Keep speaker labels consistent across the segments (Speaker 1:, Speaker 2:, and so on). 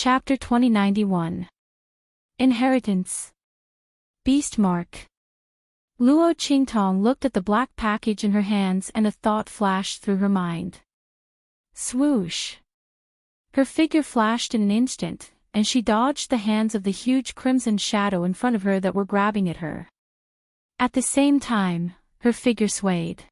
Speaker 1: Chapter 2091. Inheritance. Beast Mark. Luo Qingtong looked at the black package in her hands and a thought flashed through her mind. Swoosh! Her figure flashed in an instant, and she dodged the hands of the huge crimson shadow in front of her that were grabbing at her. At the same time, her figure swayed.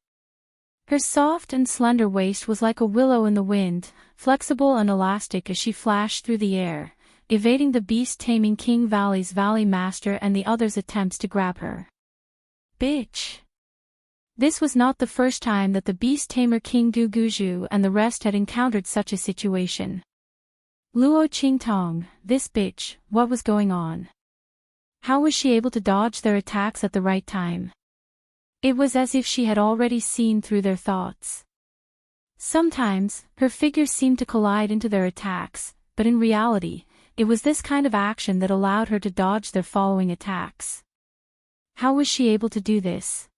Speaker 1: Her soft and slender waist was like a willow in the wind, flexible and elastic as she flashed through the air, evading the beast-taming King Valley's Valley Master and the others' attempts to grab her. Bitch! This was not the first time that the beast-tamer King Guguju and the rest had encountered such a situation. Luo Qingtong, this bitch, what was going on? How was she able to dodge their attacks at the right time? It was as if she had already seen through their thoughts. Sometimes, her figures seemed to collide into their attacks, but in reality, it was this kind of action that allowed her to dodge their following attacks. How was she able to do this?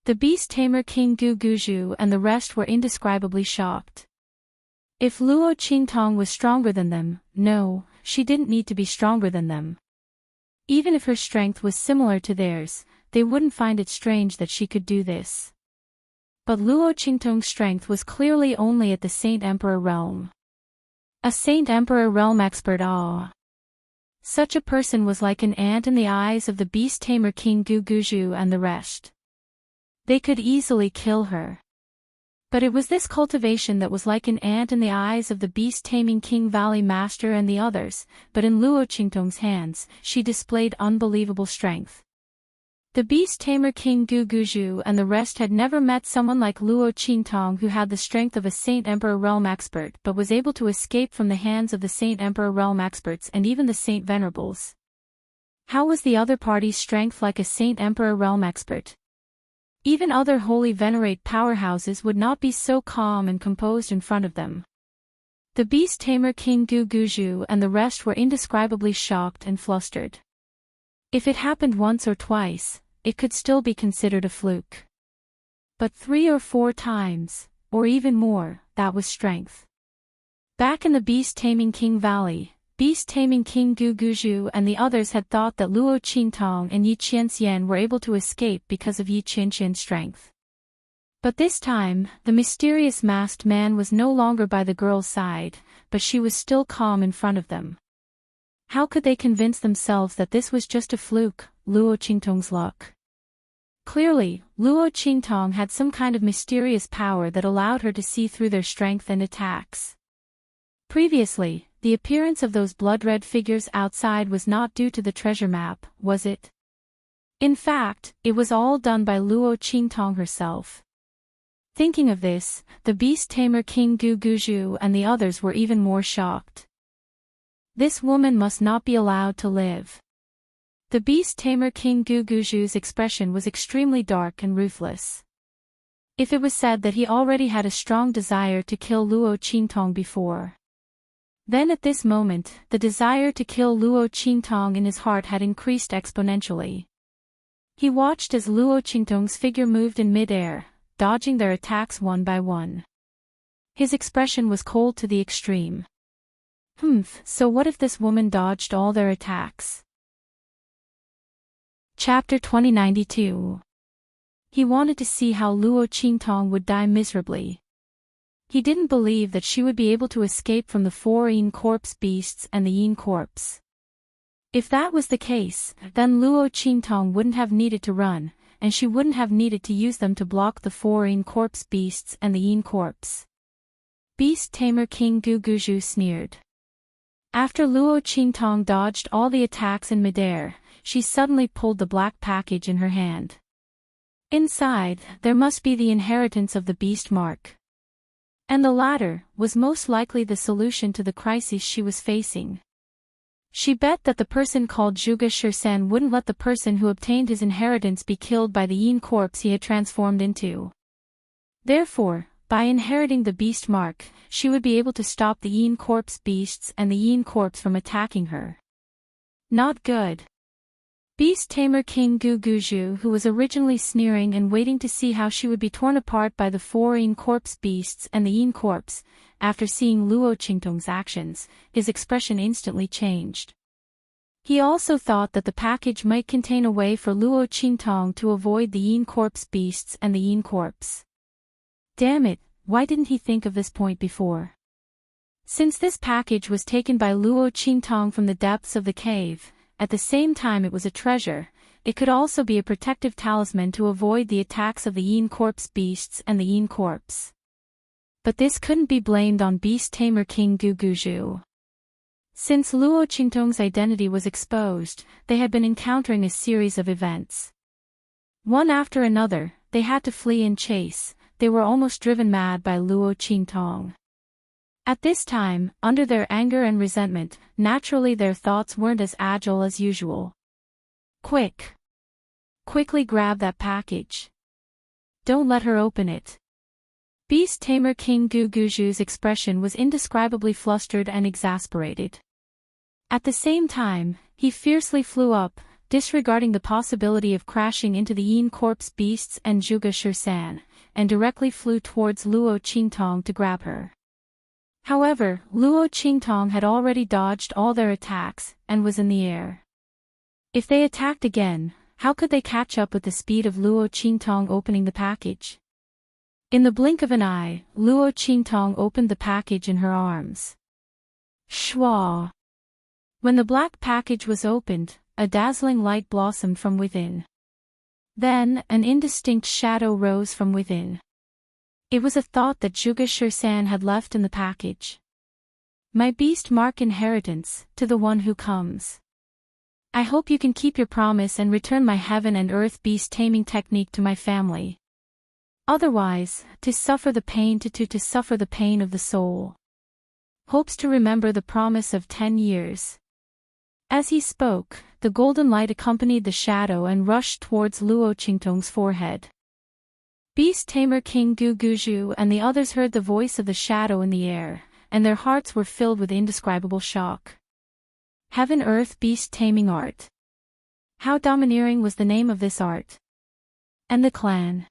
Speaker 1: The beast-tamer King Guguju and the rest were indescribably shocked. If Luo Qingtong was stronger than them, no, she didn't need to be stronger than them. Even if her strength was similar to theirs, they wouldn't find it strange that she could do this. But Luo Qingtong's strength was clearly only at the Saint Emperor realm. A Saint Emperor realm expert. Such a person was like an ant in the eyes of the beast-tamer King Guguju and the rest. They could easily kill her. But it was this cultivation that was like an ant in the eyes of the beast-taming King Valley Master and the others, but in Luo Qingtong's hands, she displayed unbelievable strength. The beast-tamer King Guguju and the rest had never met someone like Luo Qingtong who had the strength of a Saint Emperor realm expert but was able to escape from the hands of the Saint Emperor realm experts and even the Saint Venerables. How was the other party's strength like a Saint Emperor realm expert? Even other holy venerate powerhouses would not be so calm and composed in front of them. The beast-tamer King Guguju and the rest were indescribably shocked and flustered. If it happened once or twice, it could still be considered a fluke. But 3 or 4 times, or even more, that was strength. Back in the beast-taming King Valley, beast-taming King Guguju and the others had thought that Luo Qingtong and Yi Qianxian were able to escape because of Yi Qianxian's strength. But this time, the mysterious masked man was no longer by the girl's side, but she was still calm in front of them. How could they convince themselves that this was just a fluke, Luo Qingtong's luck? Clearly, Luo Qingtong had some kind of mysterious power that allowed her to see through their strength and attacks. Previously, the appearance of those blood-red figures outside was not due to the treasure map, was it? In fact, it was all done by Luo Qingtong herself. Thinking of this, the beast-tamer King Guguju and the others were even more shocked. This woman must not be allowed to live. The beast-tamer King Guguju's expression was extremely dark and ruthless. If it was said that he already had a strong desire to kill Luo Qingtong before, then at this moment, the desire to kill Luo Qingtong in his heart had increased exponentially. He watched as Luo Qingtong's figure moved in mid-air, dodging their attacks one by one. His expression was cold to the extreme. So what if this woman dodged all their attacks? Chapter 2092. He wanted to see how Luo Qingtong would die miserably. He didn't believe that she would be able to escape from the 4 Yin corpse beasts and the Yin corpse. If that was the case, then Luo Qingtong wouldn't have needed to run, and she wouldn't have needed to use them to block the 4 Yin corpse beasts and the Yin corpse. Beast-tamer King Guguju sneered. After Luo Qingtong dodged all the attacks in midair, she suddenly pulled the black package in her hand. Inside, there must be the inheritance of the beast mark. And the latter was most likely the solution to the crisis she was facing. She bet that the person called Zhuge Shirsen wouldn't let the person who obtained his inheritance be killed by the Yin corpse he had transformed into. Therefore, by inheriting the beast mark, she would be able to stop the Yin corpse beasts and the Yin corpse from attacking her. Not good. Beast tamer King Guguju, who was originally sneering and waiting to see how she would be torn apart by the four Yin corpse beasts and the Yin corpse, after seeing Luo Qingtong's actions, his expression instantly changed. He also thought that the package might contain a way for Luo Qingtong to avoid the Yin corpse beasts and the Yin corpse. Damn it, why didn't he think of this point before? Since this package was taken by Luo Qingtong from the depths of the cave, at the same time it was a treasure, it could also be a protective talisman to avoid the attacks of the Yin corpse beasts and the Yin corpse. But this couldn't be blamed on Beast Tamer King Guguju. Since Luo Qingtong's identity was exposed, they had been encountering a series of events. One after another, they had to flee and chase, they were almost driven mad by Luo Qingtong. At this time, under their anger and resentment, naturally their thoughts weren't as agile as usual. Quickly grab that package. Don't let her open it. Beast Tamer King Guguju's expression was indescribably flustered and exasperated. At the same time, he fiercely flew up, disregarding the possibility of crashing into the Yin corpse beasts and Zhuge Shirsan, and directly flew towards Luo Qingtong to grab her. However, Luo Qingtong had already dodged all their attacks, and was in the air. If they attacked again, how could they catch up with the speed of Luo Qingtong opening the package? In the blink of an eye, Luo Qingtong opened the package in her arms. Shwa! When the black package was opened, a dazzling light blossomed from within. Then, an indistinct shadow rose from within. It was a thought that Zhuge Shirsan had left in the package. My beast mark inheritance, to the one who comes. I hope you can keep your promise and return my heaven and earth beast taming technique to my family. Otherwise, to suffer the pain to suffer the pain of the soul. Hopes to remember the promise of 10 years. As he spoke, the golden light accompanied the shadow and rushed towards Luo Qingtong's forehead. Beast Tamer King Guguju and the others heard the voice of the shadow in the air, and their hearts were filled with indescribable shock. Heaven Earth Beast Taming Art. How domineering was the name of this art? And the clan.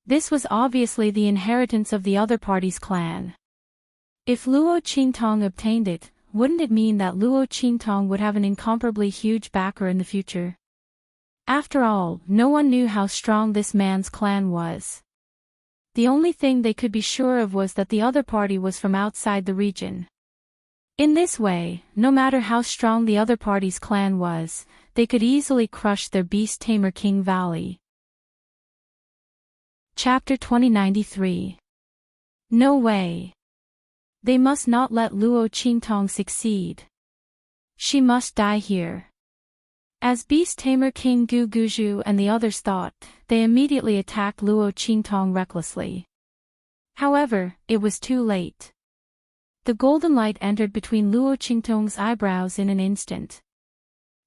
Speaker 1: This was obviously the inheritance of the other party's clan. If Luo Qingtong obtained it, wouldn't it mean that Luo Qingtong would have an incomparably huge backer in the future? After all, no one knew how strong this man's clan was. The only thing they could be sure of was that the other party was from outside the region. In this way, no matter how strong the other party's clan was, they could easily crush their Beast Tamer King Valley. Chapter 2093. No way. They must not let Luo Qingtong succeed. She must die here. As Beast Tamer King Guguju and the others thought, they immediately attacked Luo Qingtong recklessly. However, it was too late. The golden light entered between Luo Qingtong's eyebrows in an instant.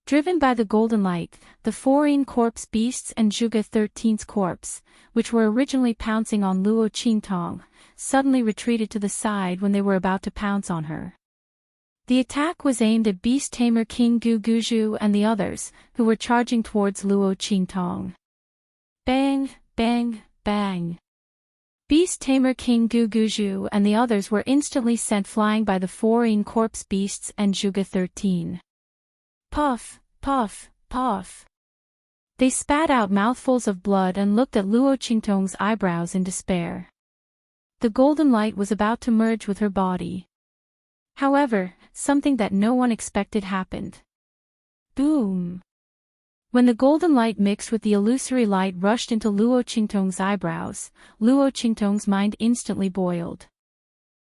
Speaker 1: Driven by the golden light, the four Yin corpse beasts and Zhuge 13's corpse, which were originally pouncing on Luo Qingtong, suddenly retreated to the side when they were about to pounce on her. The attack was aimed at Beast Tamer King Guguju and the others, who were charging towards Luo Qingtong. Bang, bang, bang. Beast Tamer King Guguju and the others were instantly sent flying by the four Yin corpse beasts and Zhuge 13. Puff, puff, puff. They spat out mouthfuls of blood and looked at Luo Qingtong's eyebrows in despair. The golden light was about to merge with her body. However, something that no one expected happened. Boom! When the golden light mixed with the illusory light rushed into Luo Qingtong's eyebrows, Luo Qingtong's mind instantly boiled.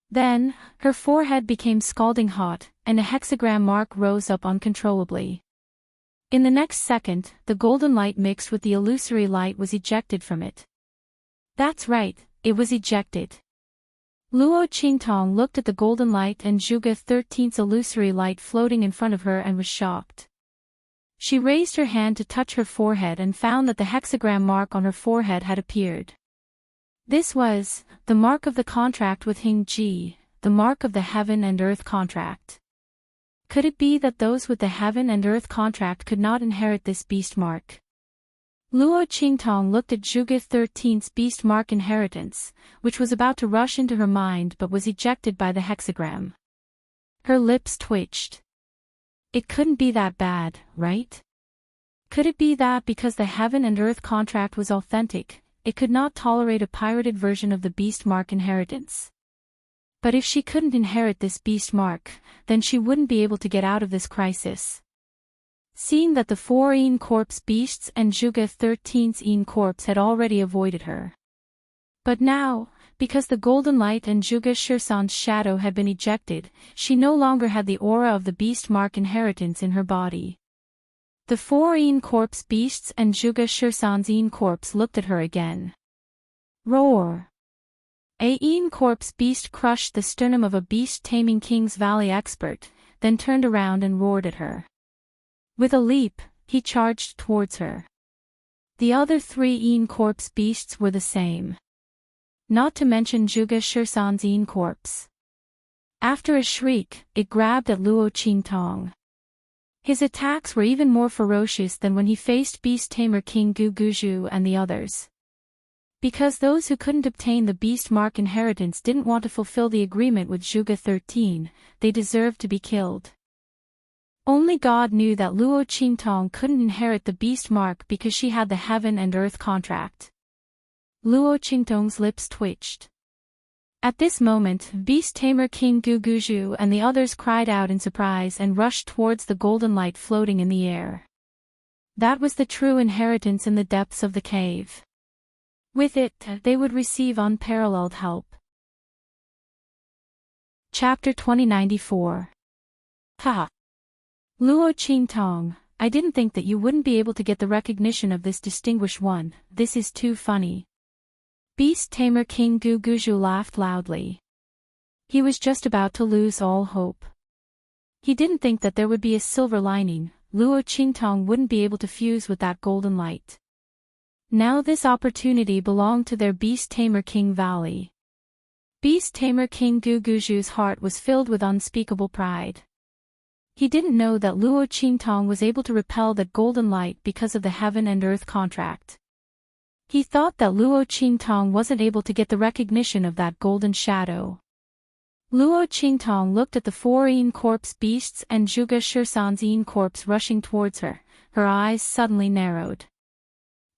Speaker 1: Then, her forehead became scalding hot, and a hexagram mark rose up uncontrollably. In the next second, the golden light mixed with the illusory light was ejected from it. That's right, it was ejected. Luo Qingtong looked at the golden light and Zhuge 13's illusory light floating in front of her and was shocked. She raised her hand to touch her forehead and found that the hexagram mark on her forehead had appeared. This was the mark of the contract with Hing Ji, the mark of the heaven and earth contract. Could it be that those with the heaven and earth contract could not inherit this beast mark? Luo Qingtong looked at Zhuge 13's beast mark inheritance, which was about to rush into her mind but was ejected by the hexagram. Her lips twitched. It couldn't be that bad, right? Could it be that because the heaven and earth contract was authentic, it could not tolerate a pirated version of the beast mark inheritance? But if she couldn't inherit this beast mark, then she wouldn't be able to get out of this crisis. Seeing that the 4 Yin corpse beasts and Zhuge 13's Yin corpse had already avoided her. But now, because the golden light and Zhuge Shisan's shadow had been ejected, she no longer had the aura of the beast mark inheritance in her body. The 4 Yin corpse beasts and Zhuge Shisan's Yin corpse looked at her again. Roar! A Yin corpse beast crushed the sternum of a beast-taming King's Valley expert, then turned around and roared at her. With a leap, he charged towards her. The other 3 Yin corpse beasts were the same. Not to mention Zhuge Shisan's Yin corpse. After a shriek, it grabbed at Luo Qingtong. His attacks were even more ferocious than when he faced beast tamer King Gu Guzhu and the others. Because those who couldn't obtain the beast mark inheritance didn't want to fulfill the agreement with Zhuge 13, they deserved to be killed. Only God knew that Luo Qingtong couldn't inherit the beast mark because she had the heaven and earth contract. Luo Qingtong's lips twitched. At this moment, beast tamer King Gu Guzhu and the others cried out in surprise and rushed towards the golden light floating in the air. That was the true inheritance in the depths of the cave. With it, they would receive unparalleled help. Chapter 2094. Ha! Luo Qingtong, I didn't think that you wouldn't be able to get the recognition of this distinguished one, this is too funny. Beast tamer King Gu Guzhu laughed loudly. He was just about to lose all hope. He didn't think that there would be a silver lining, Luo Qingtong wouldn't be able to fuse with that golden light. Now this opportunity belonged to their beast tamer King Valley. Beast tamer King Gu Guzhu's heart was filled with unspeakable pride. He didn't know that Luo Qingtong was able to repel that golden light because of the heaven and earth contract. He thought that Luo Qingtong wasn't able to get the recognition of that golden shadow. Luo Qingtong looked at the 4 Yin corpse beasts and Zhuge Shisan's Yin corpse rushing towards her, her eyes suddenly narrowed.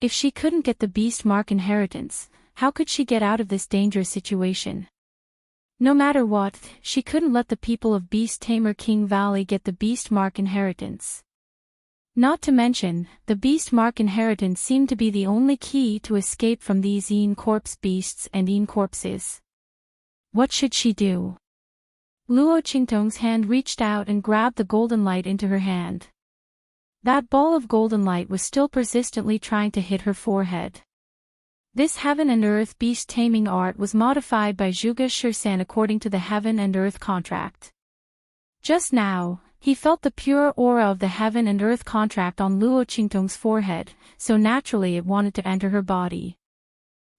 Speaker 1: If she couldn't get the beast mark inheritance, how could she get out of this dangerous situation? No matter what, she couldn't let the people of Beast Tamer King Valley get the beast mark inheritance. Not to mention, the beast mark inheritance seemed to be the only key to escape from these Yin corpse beasts and Yin corpses. What should she do? Luo Qingtong's hand reached out and grabbed the golden light into her hand. That ball of golden light was still persistently trying to hit her forehead. This heaven and earth beast taming art was modified by Zhuge Shisan according to the heaven and earth contract. Just now, he felt the pure aura of the heaven and earth contract on Luo Qingtong's forehead, so naturally it wanted to enter her body.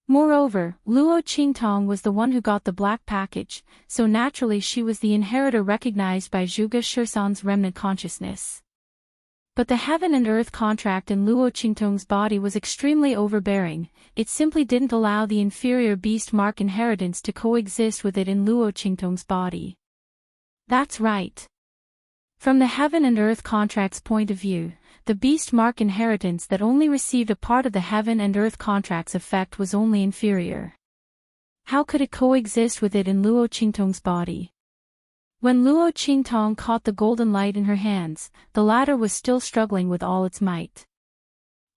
Speaker 1: Moreover, Luo Qingtong was the one who got the black package, so naturally she was the inheritor recognized by Zhuge Shisan's remnant consciousness. But the heaven and earth contract in Luo Qingtong's body was extremely overbearing, it simply didn't allow the inferior beast mark inheritance to coexist with it in Luo Qingtong's body. That's right. From the heaven and earth contract's point of view, the beast mark inheritance that only received a part of the heaven and earth contract's effect was only inferior. How could it coexist with it in Luo Qingtong's body? When Luo Qingtong caught the golden light in her hands, the latter was still struggling with all its might.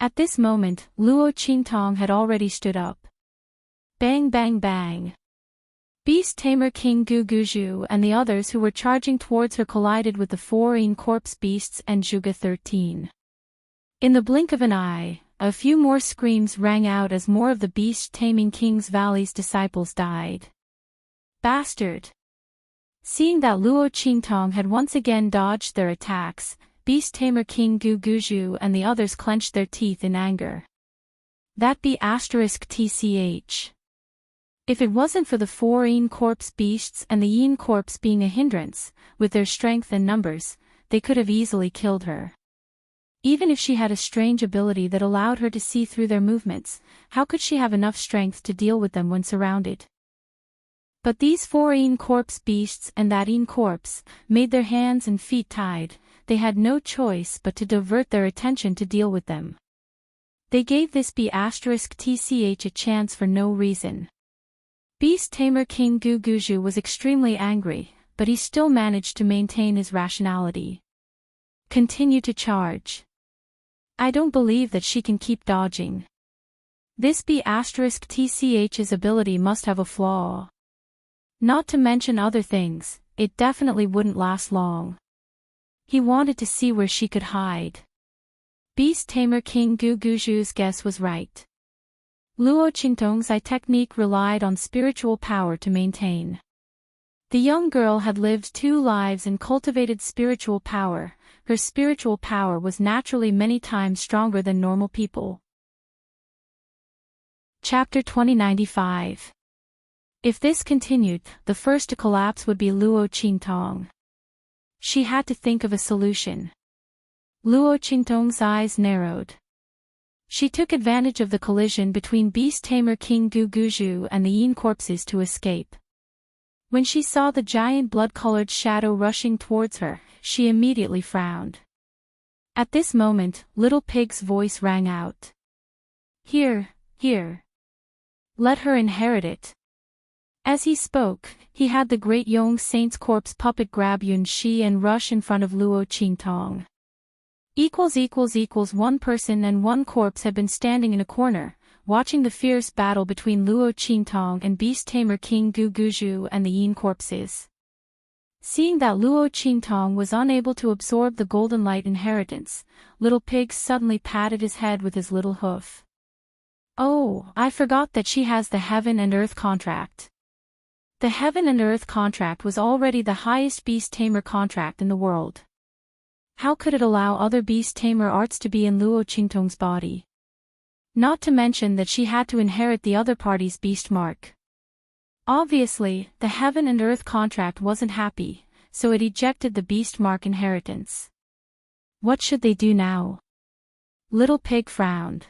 Speaker 1: At this moment, Luo Qingtong had already stood up. Bang bang bang. Beast Tamer King Gu Guzhu and the others who were charging towards her collided with the 4 Yin corpse beasts and Zhuge 13. In the blink of an eye, a few more screams rang out as more of the beast-taming King's Valley's disciples died. Bastard! Seeing that Luo Qingtong had once again dodged their attacks, Beast Tamer King Gu Guzhu and the others clenched their teeth in anger. That be *TCH. If it wasn't for the 4 Yin corpse beasts and the Yin corpse being a hindrance, with their strength and numbers, they could have easily killed her. Even if she had a strange ability that allowed her to see through their movements, how could she have enough strength to deal with them when surrounded? But these 4 corpse beasts and that corpse made their hands and feet tied. They had no choice but to divert their attention to deal with them. They gave this B*tch a chance for no reason. Beast Tamer King Guguju was extremely angry, but he still managed to maintain his rationality. Continue to charge. I don't believe that she can keep dodging. This B*tch's ability must have a flaw. Not to mention other things, it definitely wouldn't last long. He wanted to see where she could hide. Beast Tamer King Guguju's guess was right. Luo Qingtong's eye technique relied on spiritual power to maintain. The young girl had lived 2 lives and cultivated spiritual power. Her spiritual power was naturally many times stronger than normal people. Chapter 2095. If this continued, the first to collapse would be Luo Qingtong. She had to think of a solution. Luo Qingtong's eyes narrowed. She took advantage of the collision between Beast Tamer King Guguju and the Yin corpses to escape. When she saw the giant blood-colored shadow rushing towards her, she immediately frowned. At this moment, Little Pig's voice rang out. Here. Let her inherit it. As he spoke, he had the great Yong Saint's corpse puppet grab Yunxi and rush in front of Luo Qingtong. One person and 1 corpse had been standing in a corner, watching the fierce battle between Luo Qingtong and Beast Tamer King Guguju and the Yin corpses. Seeing that Luo Qingtong was unable to absorb the golden light inheritance, Little Pig suddenly patted his head with his little hoof. Oh, I forgot that she has the Heaven and Earth contract. The Heaven and Earth contract was already the highest beast tamer contract in the world. How could it allow other beast tamer arts to be in Luo Qingtong's body? Not to mention that she had to inherit the other party's beast mark. Obviously, the Heaven and Earth contract wasn't happy, so it ejected the beast mark inheritance. What should they do now? Little Pig frowned.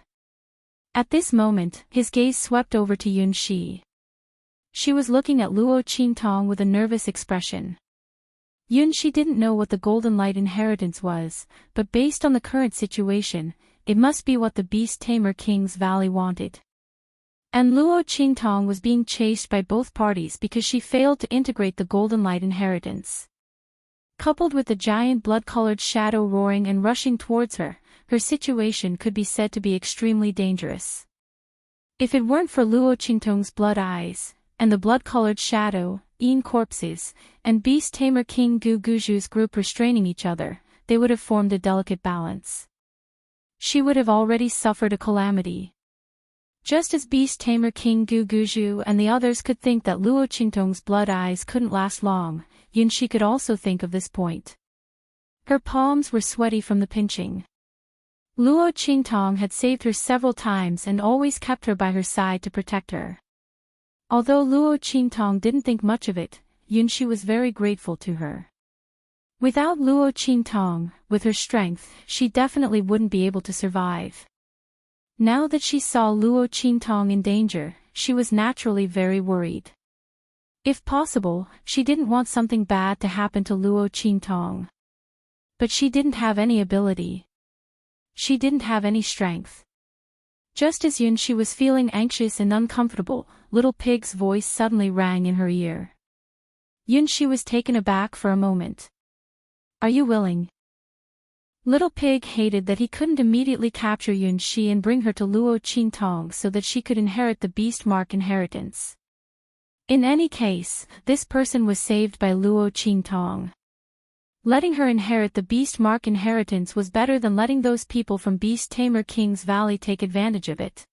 Speaker 1: At this moment, his gaze swept over to Yunxi. She was looking at Luo Qingtong with a nervous expression. Yunxi didn't know what the golden light inheritance was, but based on the current situation, it must be what the Beast Tamer King's Valley wanted. And Luo Qingtong was being chased by both parties because she failed to integrate the golden light inheritance. Coupled with the giant blood-colored shadow roaring and rushing towards her, her situation could be said to be extremely dangerous. If it weren't for Luo Qingtong's blood eyes, and the blood-colored shadow, Yin corpses, and Beast Tamer King Guguju's group restraining each other, they would have formed a delicate balance. She would have already suffered a calamity. Just as Beast Tamer King Guguju and the others could think that Luo Qingtong's blood eyes couldn't last long, Yunxi could also think of this point. Her palms were sweaty from the pinching. Luo Qingtong had saved her several times and always kept her by her side to protect her. Although Luo Qingtong didn't think much of it, Yunxi was very grateful to her. Without Luo Qingtong, with her strength, she definitely wouldn't be able to survive. Now that she saw Luo Qingtong in danger, she was naturally very worried. If possible, she didn't want something bad to happen to Luo Qingtong. But she didn't have any ability. She didn't have any strength. Just as Yunxi was feeling anxious and uncomfortable, Little Pig's voice suddenly rang in her ear. Yunxi was taken aback for a moment. Are you willing? Little Pig hated that he couldn't immediately capture Yunxi and bring her to Luo Qingtong so that she could inherit the beast mark inheritance. In any case, this person was saved by Luo Qingtong. Letting her inherit the beast mark inheritance was better than letting those people from Beast Tamer King's Valley take advantage of it.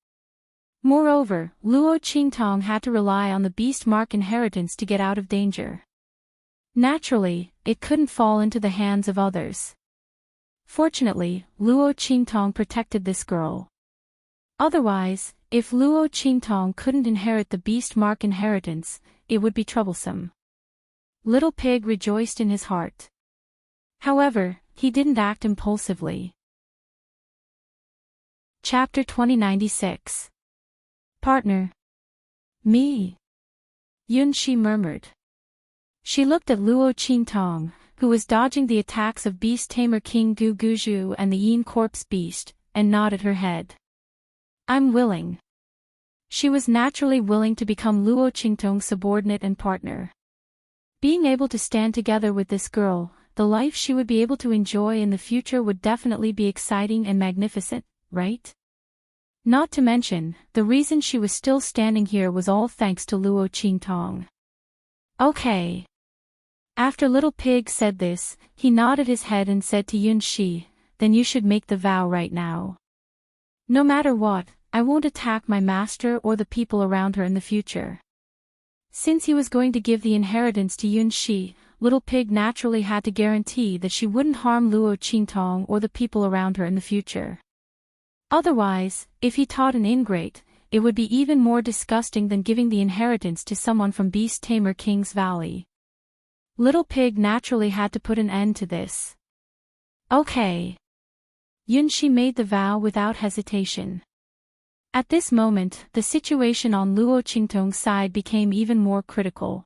Speaker 1: Moreover, Luo Qingtong had to rely on the beast mark inheritance to get out of danger. Naturally, it couldn't fall into the hands of others. Fortunately, Luo Qingtong protected this girl. Otherwise, if Luo Qingtong couldn't inherit the beast mark inheritance, it would be troublesome. Little Pig rejoiced in his heart. However, he didn't act impulsively. Chapter 2096. Partner. Me. Yunshi murmured. She looked at Luo Qingtong, who was dodging the attacks of Beast Tamer King Gu Guzhu and the Yin Corpse Beast, and nodded her head. I'm willing. She was naturally willing to become Luo Qingtong's subordinate and partner. Being able to stand together with this girl, the life she would be able to enjoy in the future would definitely be exciting and magnificent, right? Not to mention, the reason she was still standing here was all thanks to Luo Qingtong. Okay. After Little Pig said this, he nodded his head and said to Yunshi, then you should make the vow right now. No matter what, I won't attack my master or the people around her in the future. Since he was going to give the inheritance to Yunshi, Little Pig naturally had to guarantee that she wouldn't harm Luo Qingtong or the people around her in the future. Otherwise, if he taught an ingrate, it would be even more disgusting than giving the inheritance to someone from Beast Tamer King's Valley. Little Pig naturally had to put an end to this. Okay. Yunshi made the vow without hesitation. At this moment, the situation on Luo Qingtong's side became even more critical.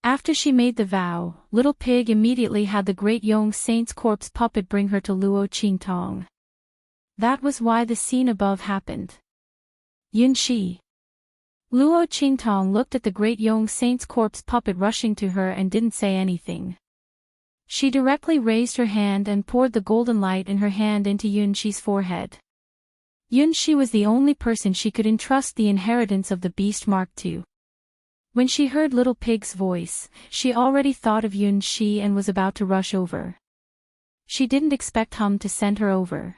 Speaker 1: After she made the vow, Little Pig immediately had the Great Yong Saint's corpse puppet bring her to Luo Qingtong. That was why the scene above happened. Yunshi. Luo Qingtong looked at the Great Yong Saint's corpse puppet rushing to her and didn't say anything. She directly raised her hand and poured the golden light in her hand into Yunshi's forehead. Yunshi was the only person she could entrust the inheritance of the beast mark to. When she heard Little Pig's voice, she already thought of Yunshi and was about to rush over. She didn't expect Hum to send her over.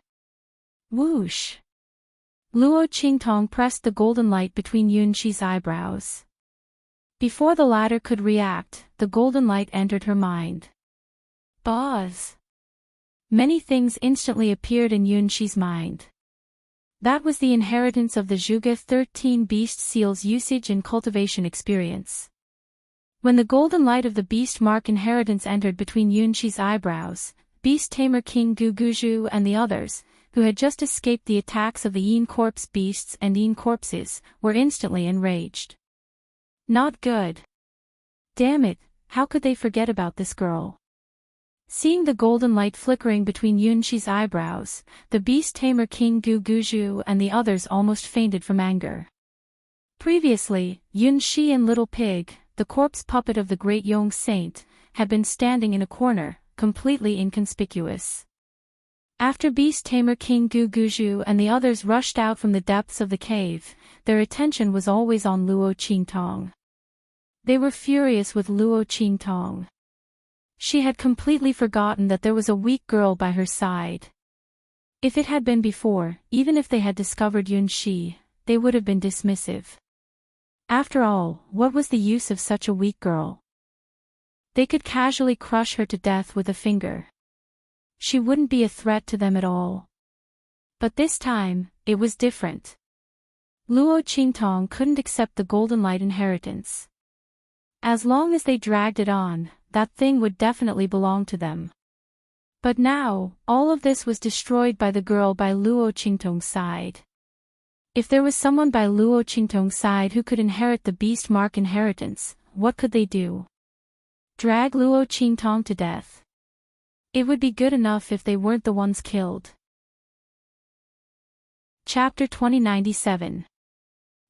Speaker 1: Whoosh! Luo Qingtong pressed the golden light between Yunshi's eyebrows. Before the latter could react, the golden light entered her mind. Buzz! Many things instantly appeared in Yunshi's mind. That was the inheritance of the Zhuge 13 beast seal's usage and cultivation experience. When the golden light of the beast mark inheritance entered between Yunshi's eyebrows, Beast Tamer King Gu Guzhu and the others, who had just escaped the attacks of the Yin Corpse beasts and Yin corpses, were instantly enraged. Not good. Damn it, how could they forget about this girl? Seeing the golden light flickering between Yunshi's eyebrows, the Beast Tamer King Gu Guzhu and the others almost fainted from anger. Previously, Yunshi and Little Pig, the corpse puppet of the Great Yong Saint, had been standing in a corner, completely inconspicuous. After Beast Tamer King Gu Guzhu and the others rushed out from the depths of the cave, their attention was always on Luo Qingtong. They were furious with Luo Qingtong. She had completely forgotten that there was a weak girl by her side. If it had been before, even if they had discovered Yunshi, they would have been dismissive. After all, what was the use of such a weak girl? They could casually crush her to death with a finger. She wouldn't be a threat to them at all. But this time, it was different. Luo Qingtong couldn't accept the golden light inheritance. As long as they dragged it on, that thing would definitely belong to them. But now, all of this was destroyed by the girl by Luo Qingtong's side. If there was someone by Luo Qingtong's side who could inherit the beast mark inheritance, what could they do? Drag Luo Qingtong to death. It would be good enough if they weren't the ones killed. Chapter 2097.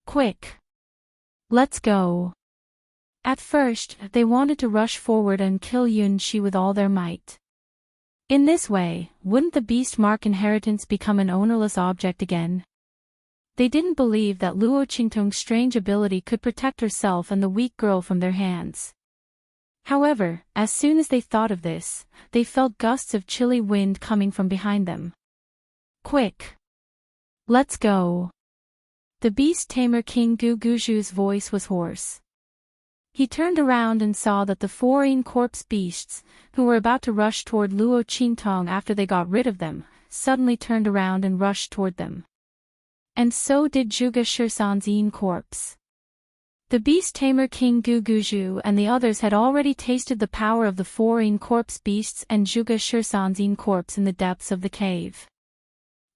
Speaker 1: Quick. Let's go. At first, they wanted to rush forward and kill Yunshi with all their might. In this way, wouldn't the beast mark inheritance become an ownerless object again? They didn't believe that Luo Qingtong's strange ability could protect herself and the weak girl from their hands. However, as soon as they thought of this, they felt gusts of chilly wind coming from behind them. Quick! Let's go! The Beast Tamer King Gu Guzhu's voice was hoarse. He turned around and saw that the 4 Yin corpse beasts, who were about to rush toward Luo Qingtong after they got rid of them, suddenly turned around and rushed toward them. And so did Zhuge Shisan's Yin corpse. The beast tamer King Guguju and the others had already tasted the power of the four yin corpse beasts and Zhuge Shirsan's yin corpse in the depths of the cave.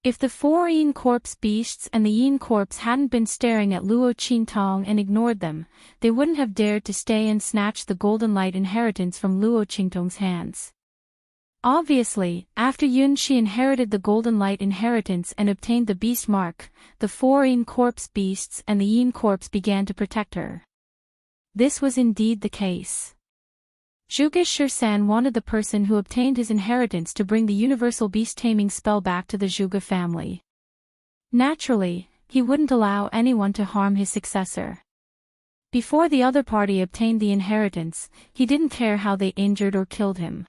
Speaker 1: If the four yin corpse beasts and the yin corpse hadn't been staring at Luo Qingtong and ignored them, they wouldn't have dared to stay and snatch the golden light inheritance from Luo Qingtong's hands. Obviously, after Yun Shi inherited the golden light inheritance and obtained the beast mark, the four yin corpse beasts and the yin corpse began to protect her. This was indeed the case. Zhuge Shirsan wanted the person who obtained his inheritance to bring the universal beast-taming spell back to the Zhuge family. Naturally, he wouldn't allow anyone to harm his successor. Before the other party obtained the inheritance, he didn't care how they injured or killed him.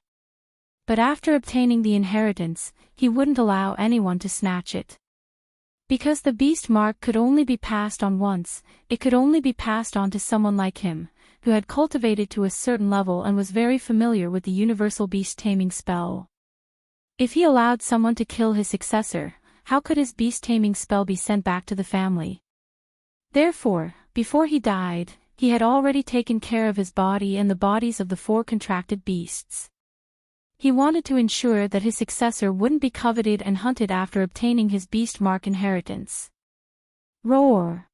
Speaker 1: But after obtaining the inheritance, he wouldn't allow anyone to snatch it. Because the beast mark could only be passed on once, it could only be passed on to someone like him, who had cultivated to a certain level and was very familiar with the universal beast-taming spell. If he allowed someone to kill his successor, how could his beast-taming spell be sent back to the family? Therefore, before he died, he had already taken care of his body and the bodies of the four contracted beasts. He wanted to ensure that his successor wouldn't be coveted and hunted after obtaining his beast mark inheritance. Roar!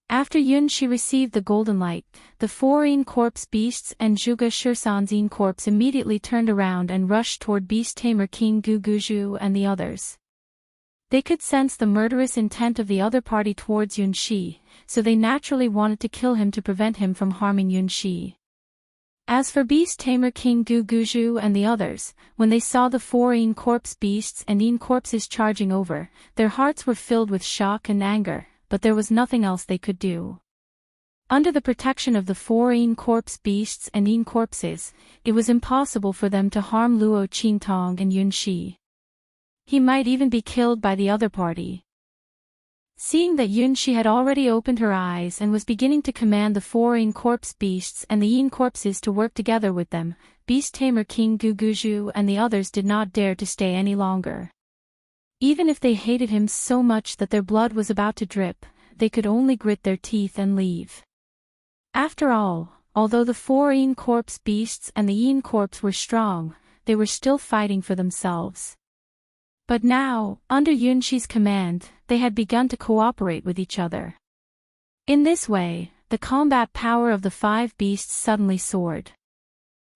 Speaker 1: After Yun Shi received the golden light, the four yin corpse beasts and Zhuge Shirsan's yin corpse immediately turned around and rushed toward beast tamer King Guguju and the others. They could sense the murderous intent of the other party towards Yun Shi, so they naturally wanted to kill him to prevent him from harming Yun Shi. As for beast tamer King Guguju and the others, when they saw the four yin corpse beasts and yin corpses charging over, their hearts were filled with shock and anger, but there was nothing else they could do. Under the protection of the four yin corpse beasts and yin corpses, it was impossible for them to harm Luo Qingtong and Yun Shi. He might even be killed by the other party. Seeing that Yun Shi had already opened her eyes and was beginning to command the four yin corpse beasts and the yin corpses to work together with them, beast tamer King Guguju and the others did not dare to stay any longer. Even if they hated him so much that their blood was about to drip, they could only grit their teeth and leave. After all, although the four yin corpse beasts and the yin corpse were strong, they were still fighting for themselves. But now, under Yun Shi's command, they had begun to cooperate with each other. In this way, the combat power of the five beasts suddenly soared.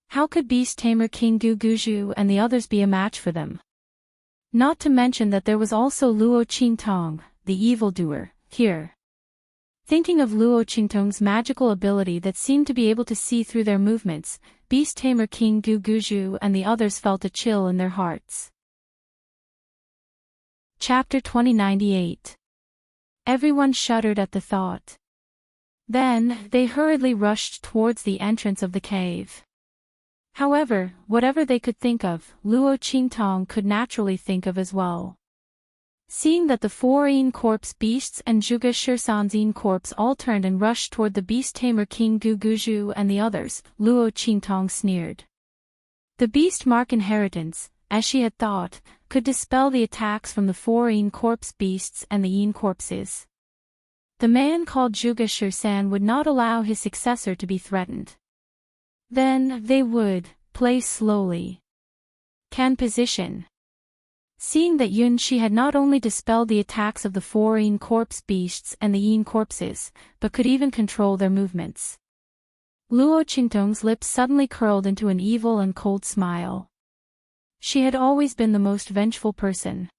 Speaker 1: How could beast tamer King Guguju and the others be a match for them? Not to mention that there was also Luo Qingtong, the evildoer, here. Thinking of Luo Qingtong's magical ability that seemed to be able to see through their movements, beast tamer King Guguju and the others felt a chill in their hearts. Chapter 2098. Everyone shuddered at the thought. Then, they hurriedly rushed towards the entrance of the cave. However, whatever they could think of, Luo Qingtong could naturally think of as well. Seeing that the four yin corpse beasts and Zhuge Shirsan's yin corpse all turned and rushed toward the beast tamer King Guguju and the others, Luo Qingtong sneered. The beast mark inheritance, as she had thought, could dispel the attacks from the four yin corpse beasts and the yin corpses. The man called Zhuge Shirsan would not allow his successor to be threatened. Then, they would, play slowly. Can position. Seeing that Yun Shi had not only dispelled the attacks of the four yin corpse beasts and the yin corpses, but could even control their movements. Luo Qingtong's lips suddenly curled into an evil and cold smile. She had always been the most vengeful person.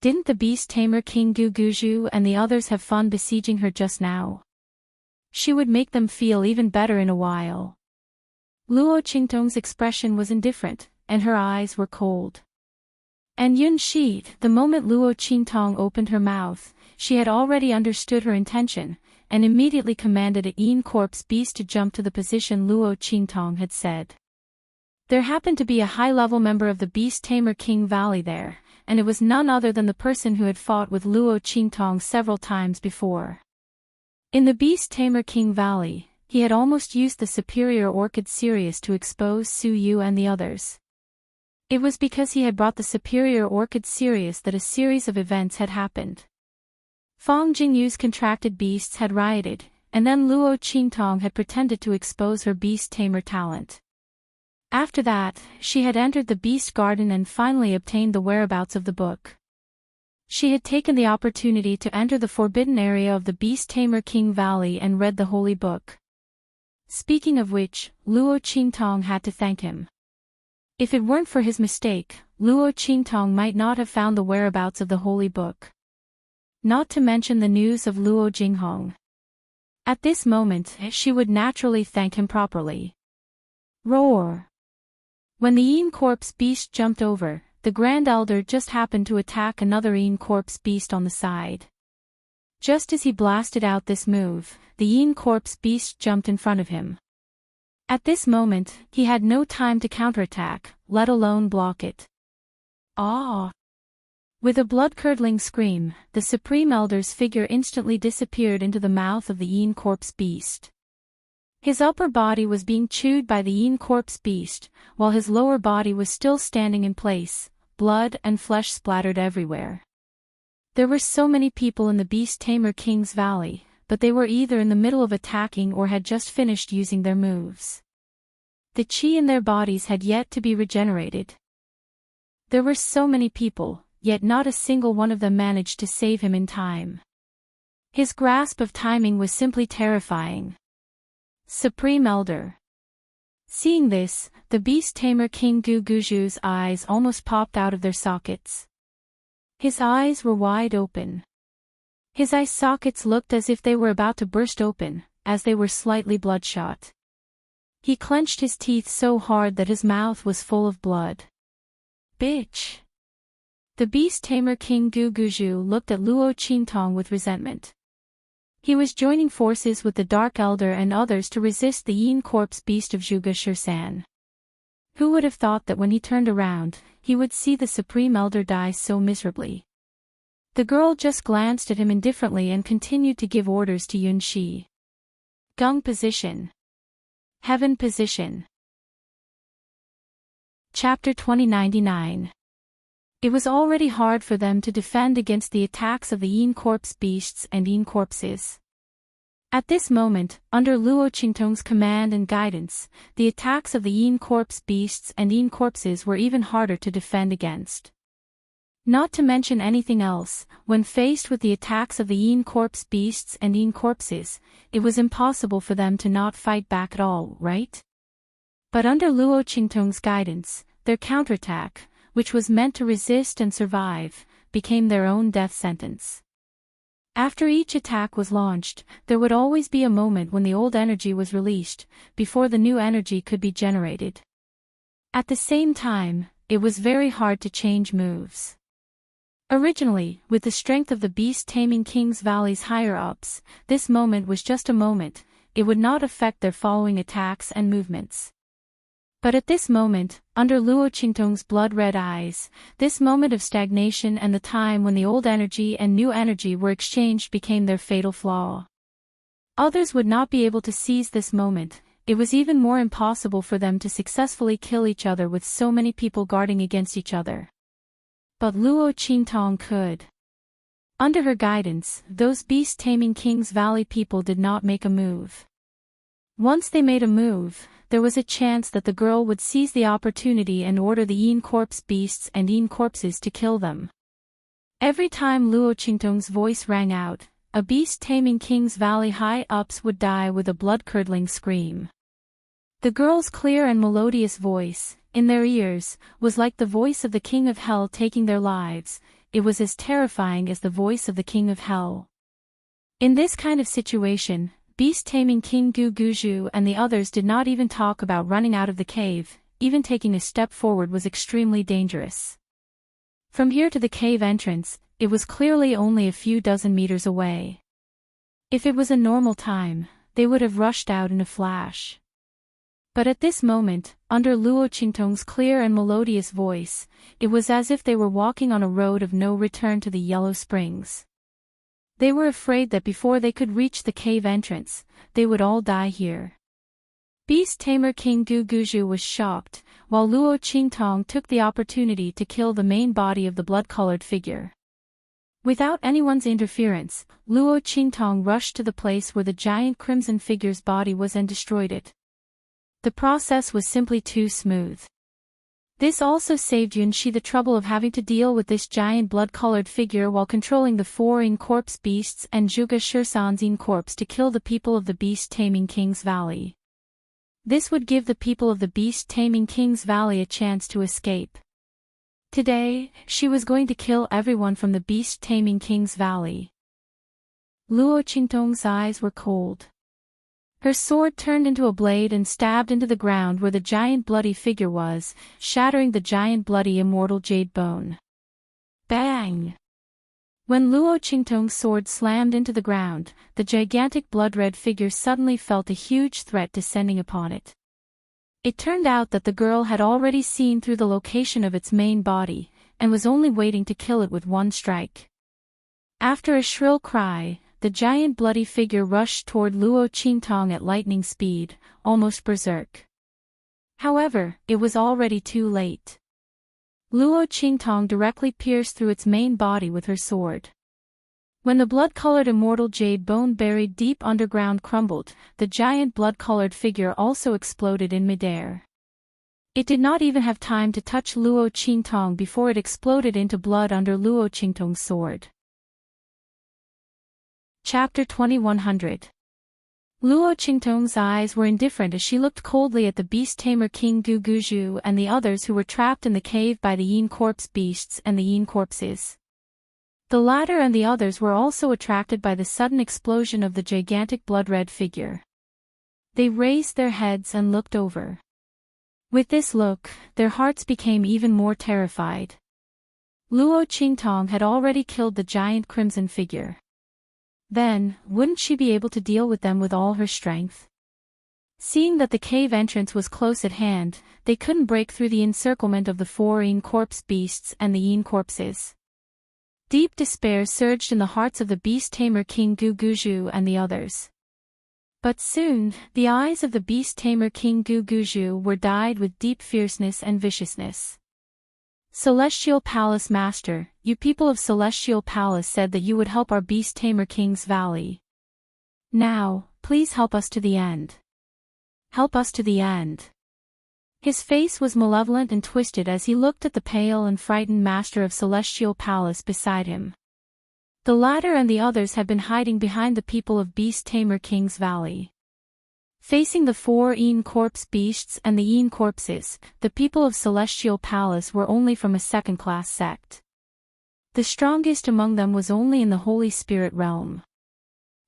Speaker 1: Didn't the beast tamer King Guguju and the others have fun besieging her just now? She would make them feel even better in a while. Luo Qingtong's expression was indifferent, and her eyes were cold. And Yun Shi, the moment Luo Qingtong opened her mouth, she had already understood her intention, and immediately commanded a yin corpse beast to jump to the position Luo Qingtong had said. There happened to be a high-level member of the Beast Tamer King Valley there, and it was none other than the person who had fought with Luo Qingtong several times before. In the Beast Tamer King Valley, he had almost used the superior orchid Sirius to expose Su Yu and the others. It was because he had brought the superior orchid Sirius that a series of events had happened. Fong Jingyu's contracted beasts had rioted, and then Luo Qingtong had pretended to expose her beast tamer talent. After that, she had entered the beast garden and finally obtained the whereabouts of the book. She had taken the opportunity to enter the forbidden area of the Beast Tamer King Valley and read the holy book. Speaking of which, Luo Qingtong had to thank him. If it weren't for his mistake, Luo Qingtong might not have found the whereabouts of the holy book. Not to mention the news of Luo Jinghong. At this moment, she would naturally thank him properly. Roar! When the Yin Corpse Beast jumped over, the Grand Elder just happened to attack another Yin Corpse Beast on the side. Just as he blasted out this move, the Yin Corpse Beast jumped in front of him. At this moment, he had no time to counterattack, let alone block it. Ah! With a blood-curdling scream, the Supreme Elder's figure instantly disappeared into the mouth of the Yin Corpse Beast. His upper body was being chewed by the Yin Corpse Beast, while his lower body was still standing in place, blood and flesh splattered everywhere. There were so many people in the Beast Tamer King's Valley, but they were either in the middle of attacking or had just finished using their moves. The chi in their bodies had yet to be regenerated. There were so many people, yet not a single one of them managed to save him in time. His grasp of timing was simply terrifying. Supreme Elder. Seeing this, the Beast Tamer King Guguju's eyes almost popped out of their sockets. His eyes were wide open. His eye sockets looked as if they were about to burst open, as they were slightly bloodshot. He clenched his teeth so hard that his mouth was full of blood. Bitch! The Beast Tamer King Guguju looked at Luo Qingtong with resentment. He was joining forces with the Dark Elder and others to resist the Yin Corpse Beast of Zhuge Shirsan. Who would have thought that when he turned around, he would see the Supreme Elder die so miserably? The girl just glanced at him indifferently and continued to give orders to Yun Shi. Gung position. Heaven position. Chapter 2099. It was already hard for them to defend against the attacks of the Yin Corpse Beasts and Yin Corpses. At this moment, under Luo Qingtong's command and guidance, the attacks of the Yin Corpse Beasts and Yin Corpses were even harder to defend against. Not to mention anything else, when faced with the attacks of the Yin Corpse Beasts and Yin Corpses, it was impossible for them to not fight back at all, right? But under Luo Qingtong's guidance, their counterattack, which was meant to resist and survive, became their own death sentence. After each attack was launched, there would always be a moment when the old energy was released, before the new energy could be generated. At the same time, it was very hard to change moves. Originally, with the strength of the Beast Taming King's Valley's higher-ups, this moment was just a moment, it would not affect their following attacks and movements. But at this moment, under Luo Qingtong's blood-red eyes, this moment of stagnation and the time when the old energy and new energy were exchanged became their fatal flaw. Others would not be able to seize this moment, it was even more impossible for them to successfully kill each other with so many people guarding against each other. But Luo Qingtong could. Under her guidance, those Beast-Taming King's Valley people did not make a move. Once they made a move, there was a chance that the girl would seize the opportunity and order the Yin Corpse Beasts and Yin Corpses to kill them. Every time Luo Qingtong's voice rang out, a Beast-Taming King's Valley high-ups would die with a blood-curdling scream. The girl's clear and melodious voice, in their ears, was like the voice of the King of Hell taking their lives, it was as terrifying as the voice of the King of Hell. In this kind of situation, Beast-Taming King Guguju and the others did not even talk about running out of the cave, even taking a step forward was extremely dangerous. From here to the cave entrance, it was clearly only a few dozen meters away. If it was a normal time, they would have rushed out in a flash. But at this moment, under Luo Qingtong's clear and melodious voice, it was as if they were walking on a road of no return to the Yellow Springs. They were afraid that before they could reach the cave entrance, they would all die here. Beast Tamer King Guguju was shocked, while Luo Qingtong took the opportunity to kill the main body of the blood-colored figure. Without anyone's interference, Luo Qingtong rushed to the place where the giant crimson figure's body was and destroyed it. The process was simply too smooth. This also saved Yunxi the trouble of having to deal with this giant blood-colored figure while controlling the 4 in-corpse beasts and Zhuge Shirsan's in-corpse to kill the people of the beast-taming King's Valley. This would give the people of the beast-taming King's Valley a chance to escape. Today, she was going to kill everyone from the beast-taming King's Valley. Luo Qingtong's eyes were cold. Her sword turned into a blade and stabbed into the ground where the giant bloody figure was, shattering the giant bloody immortal jade bone. Bang! When Luo Qingtong's sword slammed into the ground, the gigantic blood-red figure suddenly felt a huge threat descending upon it. It turned out that the girl had already seen through the location of its main body, and was only waiting to kill it with one strike. After a shrill cry, the giant bloody figure rushed toward Luo Qingtong at lightning speed, almost berserk. However, it was already too late. Luo Qingtong directly pierced through its main body with her sword. When the blood-colored immortal jade bone buried deep underground crumbled, the giant blood-colored figure also exploded in midair. It did not even have time to touch Luo Qingtong before it exploded into blood under Luo Qingtong's sword. Chapter 2100. Luo Qingtong's eyes were indifferent as she looked coldly at the beast-tamer King Guguju and the others who were trapped in the cave by the Yin corpse beasts and the Yin corpses. The latter and the others were also attracted by the sudden explosion of the gigantic blood-red figure. They raised their heads and looked over. With this look, their hearts became even more terrified. Luo Qingtong had already killed the giant crimson figure. Then, wouldn't she be able to deal with them with all her strength? Seeing that the cave entrance was close at hand, they couldn't break through the encirclement of the 4 Yin corpse beasts and the Yin corpses. Deep despair surged in the hearts of the beast-tamer King Guguju and the others. But soon, the eyes of the beast-tamer King Guguju were dyed with deep fierceness and viciousness. Celestial Palace Master, you people of Celestial Palace said that you would help our beast-tamer King's Valley. Now, please help us to the end. Help us to the end. His face was malevolent and twisted as he looked at the pale and frightened master of Celestial Palace beside him. The latter and the others had been hiding behind the people of beast-tamer King's Valley. Facing the 4 Yin corpse beasts and the Yin corpses, the people of Celestial Palace were only from a second-class sect. The strongest among them was only in the Holy Spirit realm.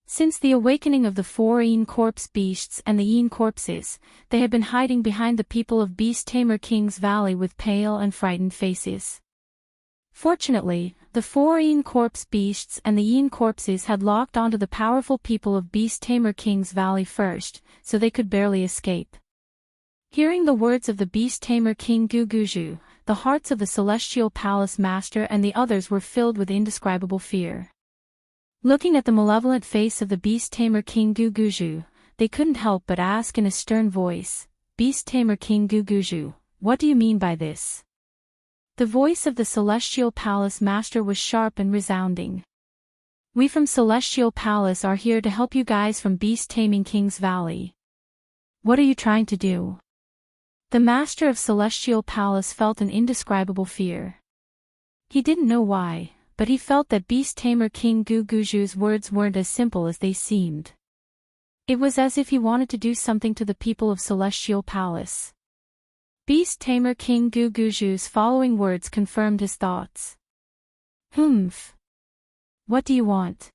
Speaker 1: Since the awakening of the 4 Yin corpse beasts and the Yin corpses, they had been hiding behind the people of beast-tamer King's Valley with pale and frightened faces. Fortunately, the 4 Yin corpse beasts and the Yin corpses had locked onto the powerful people of beast-tamer King's Valley first, so they could barely escape. Hearing the words of the beast-tamer King Guguju, the hearts of the Celestial Palace Master and the others were filled with indescribable fear. Looking at the malevolent face of the beast-tamer King Guguju, they couldn't help but ask in a stern voice, "Beast-tamer King Guguju, what do you mean by this?" The voice of the Celestial Palace Master was sharp and resounding. "We from Celestial Palace are here to help you guys from beast-taming King's Valley. What are you trying to do?" The Master of Celestial Palace felt an indescribable fear. He didn't know why, but he felt that beast-tamer King Guguju's words weren't as simple as they seemed. It was as if he wanted to do something to the people of Celestial Palace. Beast-tamer King Guguju's following words confirmed his thoughts. "Humph. What do you want?"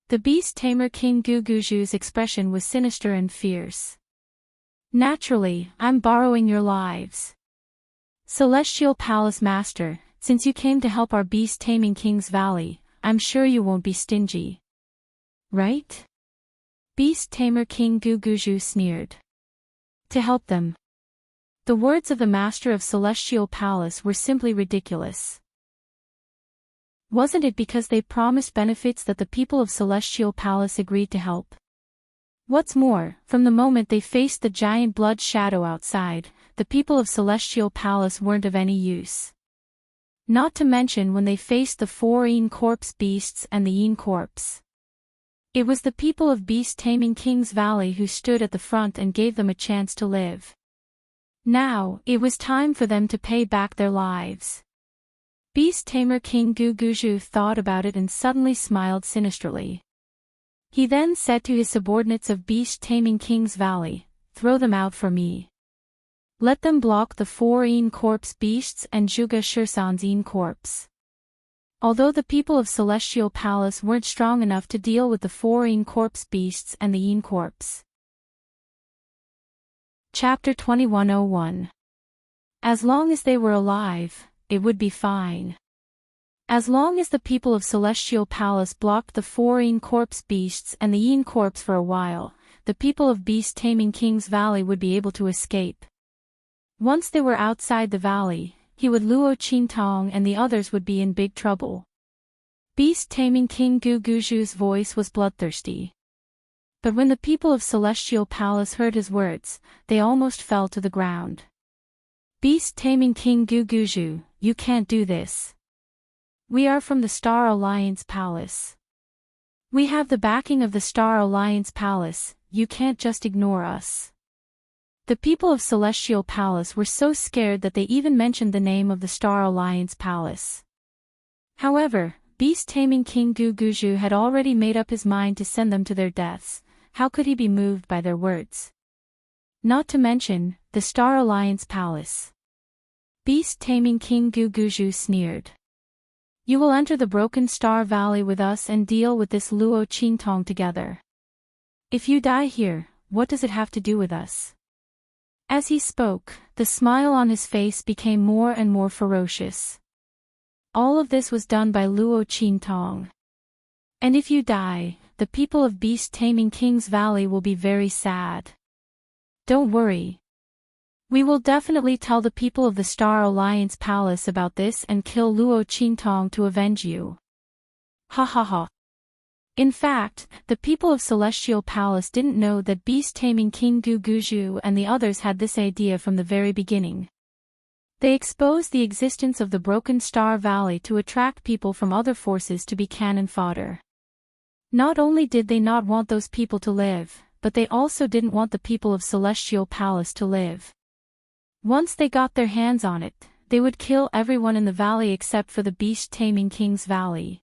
Speaker 1: The beast-tamer King Guguju's expression was sinister and fierce. "Naturally, I'm borrowing your lives. Celestial Palace Master, since you came to help our beast-taming King's Valley, I'm sure you won't be stingy. Right?" Beast-tamer King Guguju sneered. "To help them." The words of the Master of Celestial Palace were simply ridiculous. Wasn't it because they promised benefits that the people of Celestial Palace agreed to help? What's more, from the moment they faced the giant blood shadow outside, the people of Celestial Palace weren't of any use. Not to mention when they faced the 4 corpse beasts and the corpse. It was the people of beast-taming King's Valley who stood at the front and gave them a chance to live. Now, it was time for them to pay back their lives. Beast Tamer King Guguju thought about it and suddenly smiled sinisterly. He then said to his subordinates of beast-taming King's Valley, "Throw them out for me. Let them block the 4 corpse beasts and Juga Shirsan's corpse." Although the people of Celestial Palace weren't strong enough to deal with the 4 corpse beasts and the corpse. Chapter 2101. As long as they were alive, it would be fine. As long as the people of Celestial Palace blocked the 4 corpse beasts and the corpse for a while, the people of beast-taming King's Valley would be able to escape. Once they were outside the valley, he with Luo Qingtong and the others would be in big trouble. Beast-taming King Guguju's voice was bloodthirsty. But when the people of Celestial Palace heard his words, they almost fell to the ground. Beast-taming King Guguju, you can't do this. We are from the Star Alliance Palace. We have the backing of the Star Alliance Palace, you can't just ignore us. The people of Celestial Palace were so scared that they even mentioned the name of the Star Alliance Palace. However, beast-taming King Guguju had already made up his mind to send them to their deaths. How could he be moved by their words? Not to mention, the Star Alliance Palace. Beast-taming King Guguju sneered. You will enter the Broken Star Valley with us and deal with this Luo Qingtong together. If you die here, what does it have to do with us? As he spoke, the smile on his face became more and more ferocious. All of this was done by Luo Qingtong. And if you die, the people of beast-taming King's Valley will be very sad. Don't worry. We will definitely tell the people of the Star Alliance Palace about this and kill Luo Qingtong to avenge you. Ha ha ha. In fact, the people of Celestial Palace didn't know that beast-taming King Guguju and the others had this idea from the very beginning. They exposed the existence of the Broken Star Valley to attract people from other forces to be cannon fodder. Not only did they not want those people to live, but they also didn't want the people of Celestial Palace to live. Once they got their hands on it, they would kill everyone in the valley except for the beast-taming King's Valley.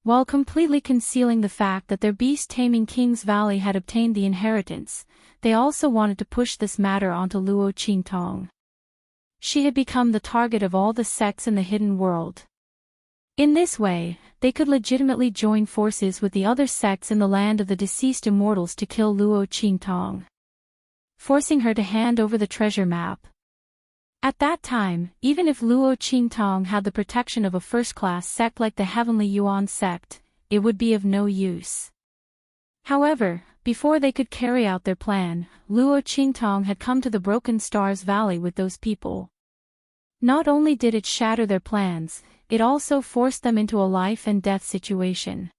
Speaker 1: While completely concealing the fact that their beast-taming King's Valley had obtained the inheritance, they also wanted to push this matter onto Luo Qingtong. She had become the target of all the sects in the hidden world. In this way, they could legitimately join forces with the other sects in the land of the deceased immortals to kill Luo Qingtong, forcing her to hand over the treasure map. At that time, even if Luo Qingtong had the protection of a first-class sect like the Heavenly Yuan sect, it would be of no use. However, before they could carry out their plan, Luo Qingtong had come to the Broken Stars Valley with those people. Not only did it shatter their plans, it also forced them into a life-and-death situation.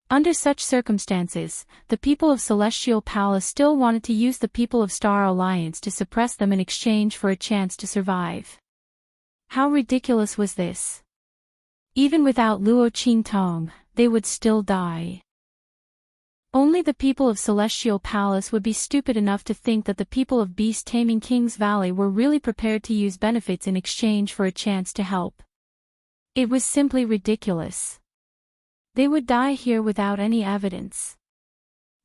Speaker 1: Under such circumstances, the people of Celestial Palace still wanted to use the people of Star Alliance to suppress them in exchange for a chance to survive. How ridiculous was this? Even without Luo Qingtong, they would still die. Only the people of Celestial Palace would be stupid enough to think that the people of beast-taming King's Valley were really prepared to use benefits in exchange for a chance to help. It was simply ridiculous. They would die here without any evidence.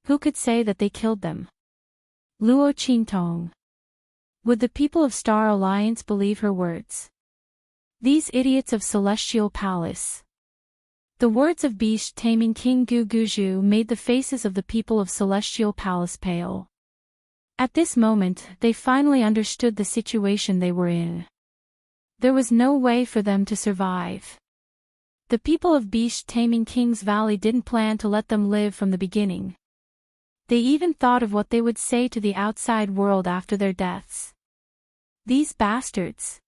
Speaker 1: Who could say that they killed them? Luo Qingtong. Would the people of Star Alliance believe her words? These idiots of Celestial Palace. The words of beast-taming King Guguju made the faces of the people of Celestial Palace pale. At this moment, they finally understood the situation they were in. There was no way for them to survive. The people of beast-taming King's Valley didn't plan to let them live from the beginning. They even thought of what they would say to the outside world after their deaths. These bastards.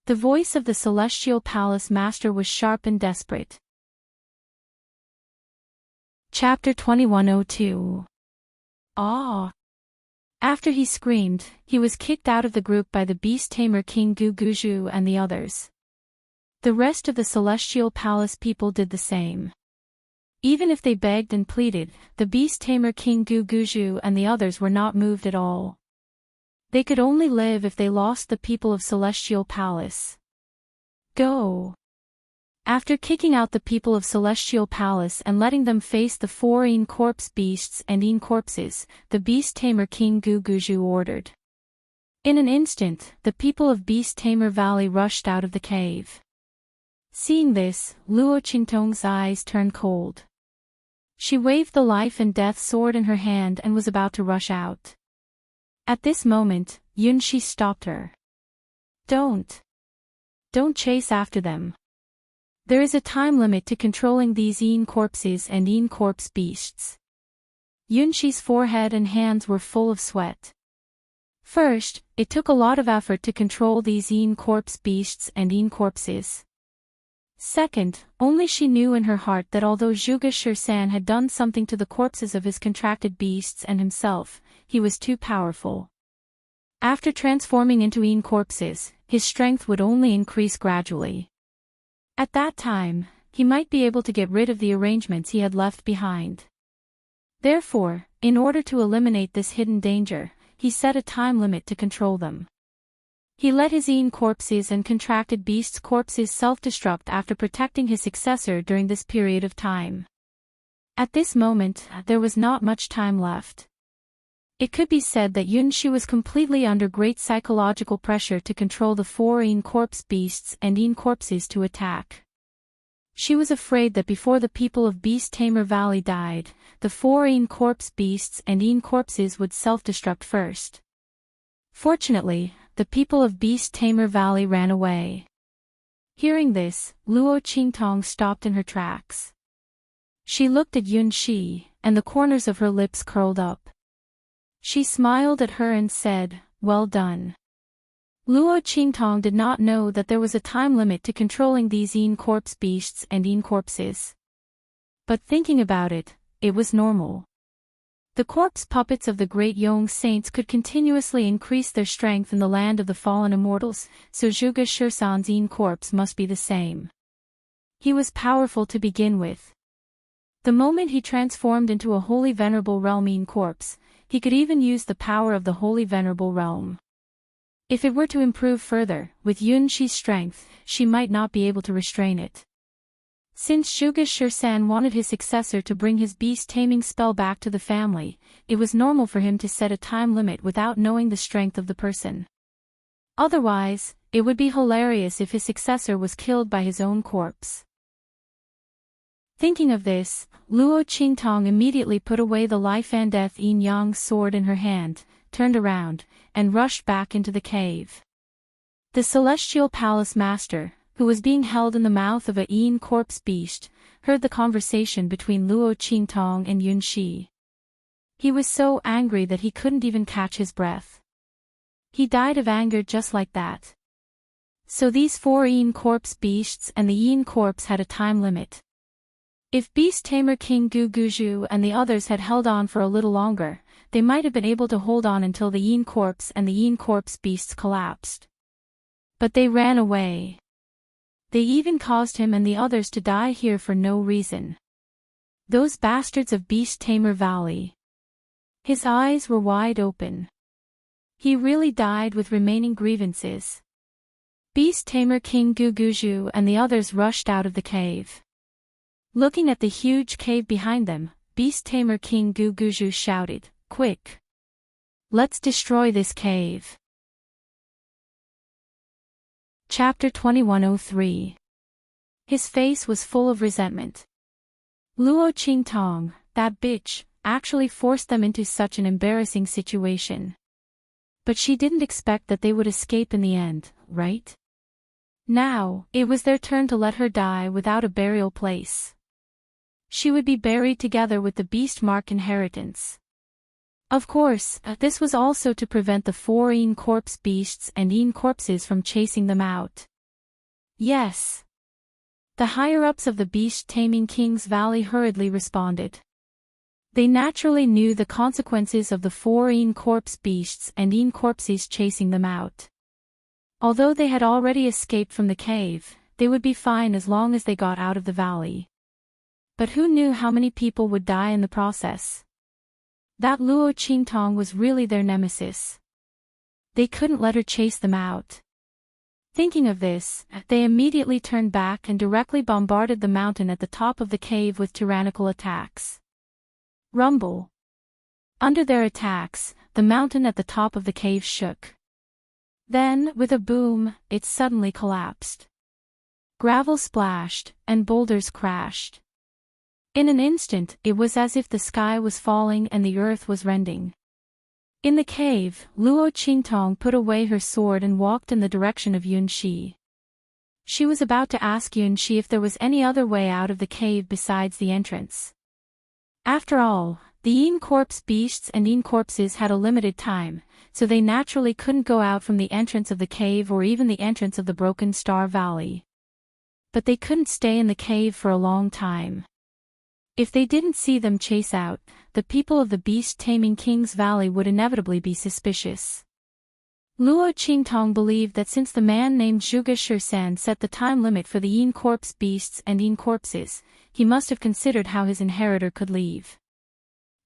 Speaker 1: The voice of the Celestial Palace Master was sharp and desperate. Chapter 2102. Ah! After he screamed, he was kicked out of the group by the beast tamer King Guguju and the others. The rest of the celestial palace people did the same. Even if they begged and pleaded, the beast tamer King Guguju and the others were not moved at all. They could only live if they lost the people of Celestial Palace. Go! After kicking out the people of Celestial Palace and letting them face the 4 corpse beasts and corpses, the beast tamer King Guguju ordered. In an instant, the people of Beast Tamer Valley rushed out of the cave. Seeing this, Luo Qingtong's eyes turned cold. She waved the life and death sword in her hand and was about to rush out. At this moment, Yunxi stopped her. Don't chase after them. There is a time limit to controlling these corpses and corpse beasts. Yunxi's forehead and hands were full of sweat. First, it took a lot of effort to control these corpse beasts and corpses. Second, only she knew in her heart that although Zhuge Shursan had done something to the corpses of his contracted beasts and himself, he was too powerful. After transforming into corpses, his strength would only increase gradually. At that time, he might be able to get rid of the arrangements he had left behind. Therefore, in order to eliminate this hidden danger, he set a time limit to control them. He let his corpses and contracted beasts' corpses self-destruct after protecting his successor during this period of time. At this moment, there was not much time left. It could be said that Yunxi was completely under great psychological pressure to control the 4 corpse beasts and corpses to attack. She was afraid that before the people of Beast Tamer Valley died, the 4 corpse beasts and corpses would self-destruct first. Fortunately, the people of Beast Tamer Valley ran away. Hearing this, Luo Qingtong stopped in her tracks. She looked at Yunxi, and the corners of her lips curled up. She smiled at her and said, "Well done." Luo Qingtong did not know that there was a time limit to controlling these corpse beasts and corpses. But thinking about it, it was normal. The corpse puppets of the great Yong saints could continuously increase their strength in the land of the fallen immortals, so Zhuge Shursan's corpse must be the same. He was powerful to begin with. The moment he transformed into a holy venerable realm corpse, he could even use the power of the holy venerable realm. If it were to improve further, with Yunxi's strength, she might not be able to restrain it. Since Zhuge Shursan wanted his successor to bring his beast-taming spell back to the family, it was normal for him to set a time limit without knowing the strength of the person. Otherwise, it would be hilarious if his successor was killed by his own corpse. Thinking of this, Luo Qingtong immediately put away the life and death yin-yang sword in her hand, turned around, and rushed back into the cave. The Celestial Palace Master, who was being held in the mouth of a corpse beast, heard the conversation between Luo Qingtong and Yunxi. He was so angry that he couldn't even catch his breath. He died of anger just like that. So these 4 corpse beasts and the corpse had a time limit. If Beast Tamer King Guguju and the others had held on for a little longer, they might have been able to hold on until the corpse and the corpse beasts collapsed. But they ran away. They even caused him and the others to die here for no reason. Those bastards of Beast Tamer Valley. His eyes were wide open. He really died with remaining grievances. Beast Tamer King Guguju and the others rushed out of the cave. Looking at the huge cave behind them, Beast Tamer King Guguju shouted, "Quick! Let's destroy this cave." Chapter 2103. His face was full of resentment. Luo Qingtong, that bitch, actually forced them into such an embarrassing situation. But she didn't expect that they would escape in the end, right? Now, it was their turn to let her die without a burial place. She would be buried together with the beast mark inheritance. Of course, this was also to prevent the 4 corpse beasts and corpses from chasing them out. Yes. The higher-ups of the beast-taming King's Valley hurriedly responded. They naturally knew the consequences of the 4 corpse beasts and corpses chasing them out. Although they had already escaped from the cave, they would be fine as long as they got out of the valley. But who knew how many people would die in the process? That Luo Qingtong was really their nemesis. They couldn't let her chase them out. Thinking of this, they immediately turned back and directly bombarded the mountain at the top of the cave with tyrannical attacks. Rumble. Under their attacks, the mountain at the top of the cave shook. Then, with a boom, it suddenly collapsed. Gravel splashed, and boulders crashed. In an instant, it was as if the sky was falling and the earth was rending. In the cave, Luo Qingtong put away her sword and walked in the direction of Yunxi. She was about to ask Yunxi if there was any other way out of the cave besides the entrance. After all, the Yin corpse beasts and Yin corpses had a limited time, so they naturally couldn't go out from the entrance of the cave or even the entrance of the Broken Star Valley. But they couldn't stay in the cave for a long time. If they didn't see them chase out, the people of the beast-taming King's Valley would inevitably be suspicious. Luo Qingtong believed that since the man named Zhuge Shirsan set the time limit for the Yin corpse beasts and Yin corpses, he must have considered how his inheritor could leave.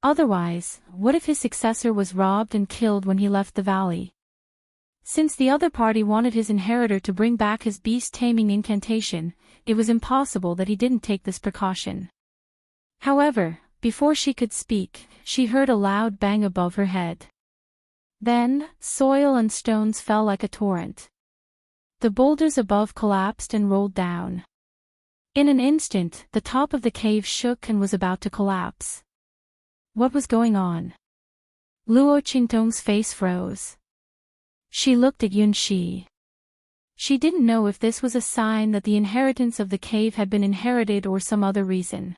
Speaker 1: Otherwise, what if his successor was robbed and killed when he left the valley? Since the other party wanted his inheritor to bring back his beast-taming incantation, it was impossible that he didn't take this precaution. However, before she could speak, she heard a loud bang above her head. Then, soil and stones fell like a torrent. The boulders above collapsed and rolled down. In an instant, the top of the cave shook and was about to collapse. What was going on? Luo Qingtong's face froze. She looked at Yunxi. She didn't know if this was a sign that the inheritance of the cave had been inherited or some other reason.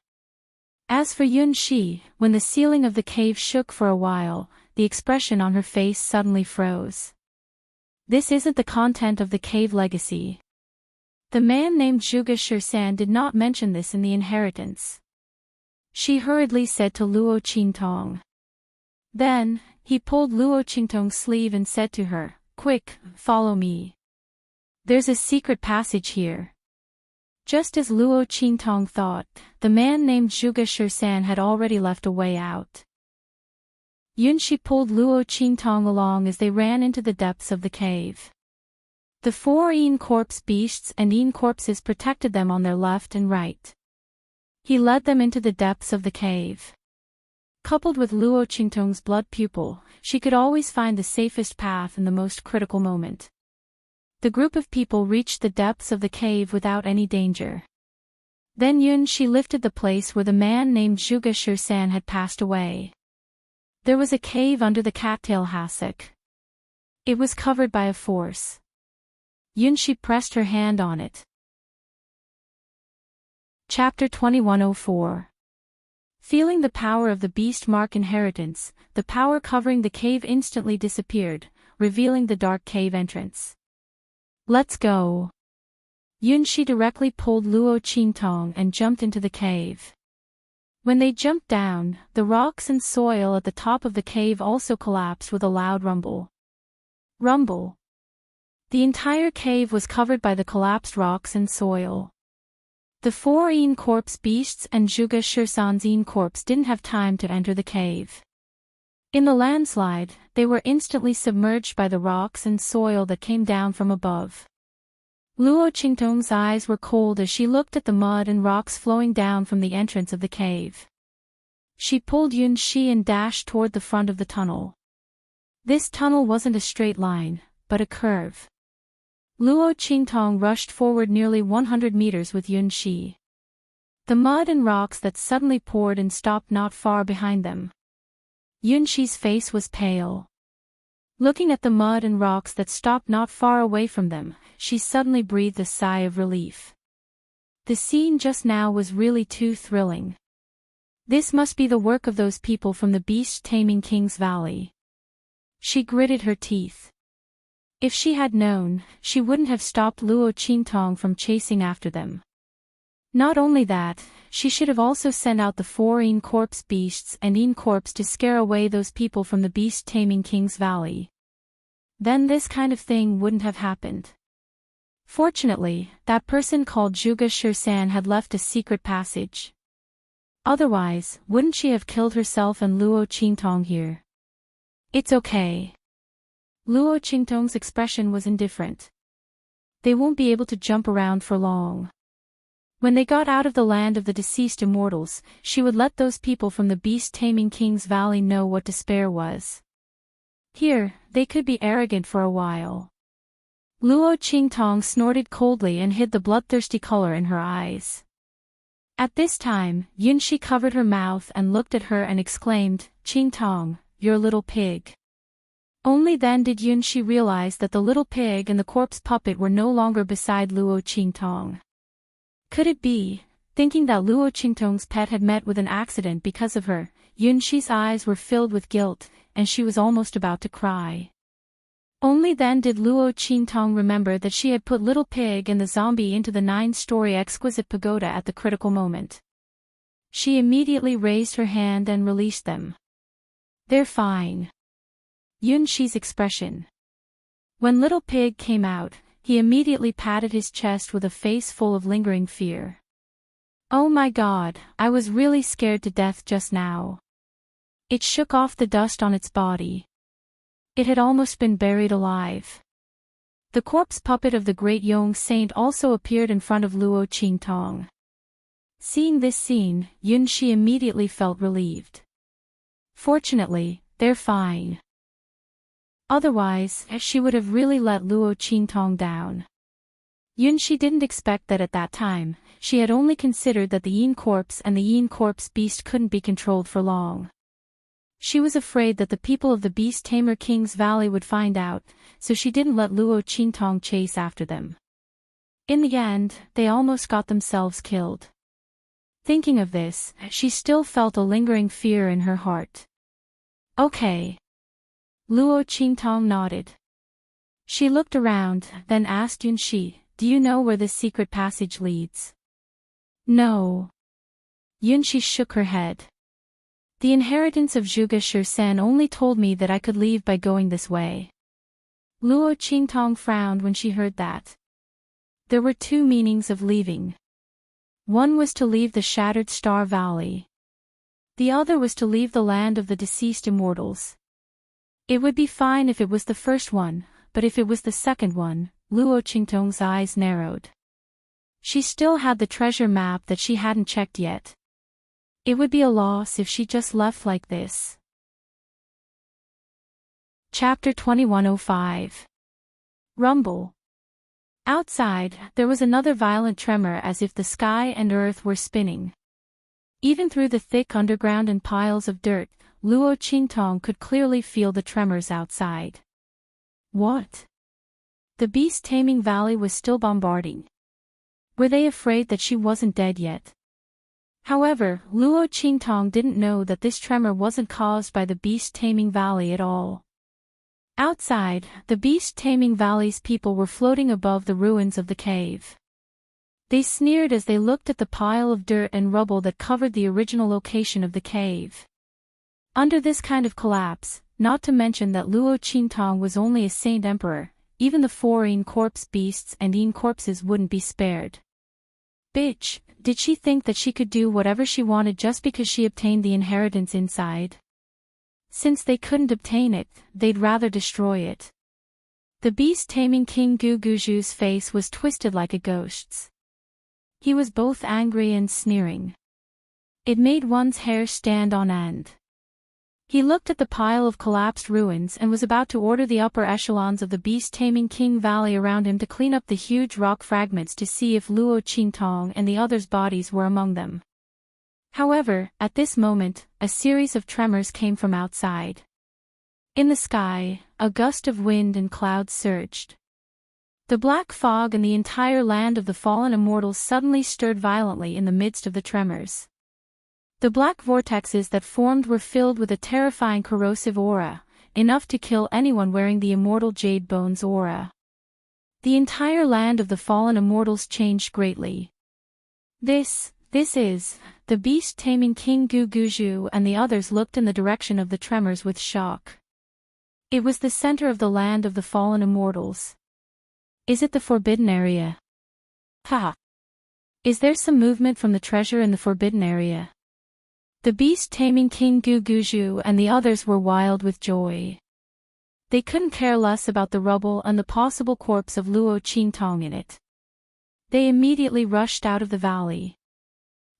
Speaker 1: As for Yunxi, when the ceiling of the cave shook for a while, the expression on her face suddenly froze. This isn't the content of the cave legacy. The man named Zhuge Shirsan did not mention this in the inheritance. She hurriedly said to Luo Qingtong. Then, he pulled Luo Qingtong's sleeve and said to her, "Quick, follow me. There's a secret passage here." Just as Luo Qingtong thought, the man named Zhuge Shirsan had already left a way out. Yunxi pulled Luo Qingtong along as they ran into the depths of the cave. The 4 Yin corpse beasts and Yin corpses protected them on their left and right. He led them into the depths of the cave. Coupled with Luo Qingtong's blood pupil, she could always find the safest path in the most critical moment. The group of people reached the depths of the cave without any danger. Then Yunxi lifted the place where the man named Zhuge Shirsan had passed away. There was a cave under the cattail hassock. It was covered by a force. Yunxi pressed her hand on it. Chapter 2104. Feeling the power of the beast mark inheritance, the power covering the cave instantly disappeared, revealing the dark cave entrance. "Let's go." Yunxi directly pulled Luo Qingtong and jumped into the cave. When they jumped down, the rocks and soil at the top of the cave also collapsed with a loud rumble. Rumble. The entire cave was covered by the collapsed rocks and soil. The 4 Yin corpse beasts and Zhuge Shirsan's Yin corpse didn't have time to enter the cave. In the landslide, they were instantly submerged by the rocks and soil that came down from above. Luo Qingtong's eyes were cold as she looked at the mud and rocks flowing down from the entrance of the cave. She pulled Yunxi and dashed toward the front of the tunnel. This tunnel wasn't a straight line, but a curve. Luo Qingtong rushed forward nearly 100 meters with Yunxi. The mud and rocks that suddenly poured and stopped not far behind them. Yunxi's face was pale. Looking at the mud and rocks that stopped not far away from them, she suddenly breathed a sigh of relief. The scene just now was really too thrilling. This must be the work of those people from the beast-taming King's Valley. She gritted her teeth. If she had known, she wouldn't have stopped Luo Qingtong from chasing after them. Not only that, she should have also sent out the 4 Yin corpse beasts and Yin corpse to scare away those people from the beast-taming King's Valley. Then this kind of thing wouldn't have happened. Fortunately, that person called Zhuge Shirsan had left a secret passage. Otherwise, wouldn't she have killed herself and Luo Qingtong here? It's okay. Luo Qingtong's expression was indifferent. They won't be able to jump around for long. When they got out of the land of the deceased immortals, she would let those people from the beast-taming King's Valley know what despair was. Here, they could be arrogant for a while. Luo Qingtong snorted coldly and hid the bloodthirsty color in her eyes. At this time, Yunxi covered her mouth and looked at her and exclaimed, "Qingtong, you're a little pig." Only then did Yunxi realize that the little pig and the corpse puppet were no longer beside Luo Qingtong. Could it be, thinking that Luo Qingtong's pet had met with an accident because of her, Yunxi's eyes were filled with guilt, and she was almost about to cry. Only then did Luo Qingtong remember that she had put Little Pig and the zombie into the 9-story exquisite pagoda at the critical moment. She immediately raised her hand and released them. "They're fine." Yunxi's expression. When Little Pig came out, he immediately patted his chest with a face full of lingering fear. "Oh my God, I was really scared to death just now." It shook off the dust on its body. It had almost been buried alive. The corpse puppet of the great Yong saint also appeared in front of Luo Qingtong. Seeing this scene, Yunxi immediately felt relieved. Fortunately, they're fine. Otherwise, she would have really let Luo Qingtong down. Yunxi didn't expect that at that time. She had only considered that the Yin corpse and the Yin corpse beast couldn't be controlled for long. She was afraid that the people of the beast-tamer King's Valley would find out, so she didn't let Luo Qingtong chase after them. In the end, they almost got themselves killed. Thinking of this, she still felt a lingering fear in her heart. "Okay." Luo Qingtong nodded. She looked around, then asked Yunxi, "Do you know where this secret passage leads?" "No." Yunxi shook her head. "The inheritance of Zhuge Shirsan only told me that I could leave by going this way." Luo Qingtong frowned when she heard that. There were two meanings of leaving. One was to leave the Shattered Star Valley. The other was to leave the land of the deceased immortals. It would be fine if it was the first one, but if it was the second one, Luo Qingtong's eyes narrowed. She still had the treasure map that she hadn't checked yet. It would be a loss if she just left like this. Chapter 2105. Rumble. Outside, there was another violent tremor as if the sky and earth were spinning. Even through the thick underground and piles of dirt, Luo Qingtong could clearly feel the tremors outside. What? The beast-taming valley was still bombarding. Were they afraid that she wasn't dead yet? However, Luo Qingtong didn't know that this tremor wasn't caused by the beast-taming valley at all. Outside, the beast-taming valley's people were floating above the ruins of the cave. They sneered as they looked at the pile of dirt and rubble that covered the original location of the cave. Under this kind of collapse, not to mention that Luo Qingtong was only a saint emperor, even the 4 Yin corpse beasts and Yin corpses wouldn't be spared. Bitch, did she think that she could do whatever she wanted just because she obtained the inheritance inside? Since they couldn't obtain it, they'd rather destroy it. The beast-taming King Guguju's face was twisted like a ghost's. He was both angry and sneering. It made one's hair stand on end. He looked at the pile of collapsed ruins and was about to order the upper echelons of the beast-taming King Valley around him to clean up the huge rock fragments to see if Luo Qingtong and the others' bodies were among them. However, at this moment, a series of tremors came from outside. In the sky, a gust of wind and clouds surged. The black fog and the entire land of the fallen immortals suddenly stirred violently in the midst of the tremors. The black vortexes that formed were filled with a terrifying corrosive aura, enough to kill anyone wearing the immortal Jade Bone's aura. The entire land of the fallen immortals changed greatly. This is, the beast-taming King Guguju and the others looked in the direction of the tremors with shock. It was the center of the land of the fallen immortals. Is it the forbidden area? Haha. Is there some movement from the treasure in the forbidden area? The beast-taming King Guguju and the others were wild with joy. They couldn't care less about the rubble and the possible corpse of Luo Qingtong in it. They immediately rushed out of the valley.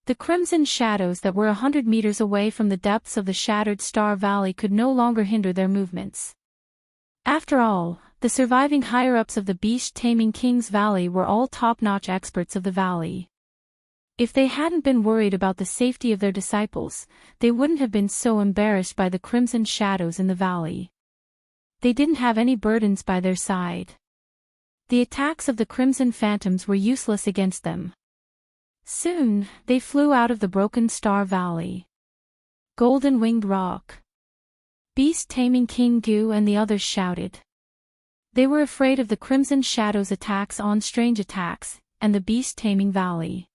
Speaker 1: The crimson shadows that were 100 meters away from the depths of the shattered Star Valley could no longer hinder their movements. After all, the surviving higher-ups of the beast-taming King's Valley were all top-notch experts of the valley. If they hadn't been worried about the safety of their disciples, they wouldn't have been so embarrassed by the crimson shadows in the valley. They didn't have any burdens by their side. The attacks of the crimson phantoms were useless against them. Soon, they flew out of the broken Star Valley. Golden-winged rock. Beast-taming King Gu and the others shouted. They were afraid of the crimson shadows' attacks on strange attacks, and the beast-taming valley.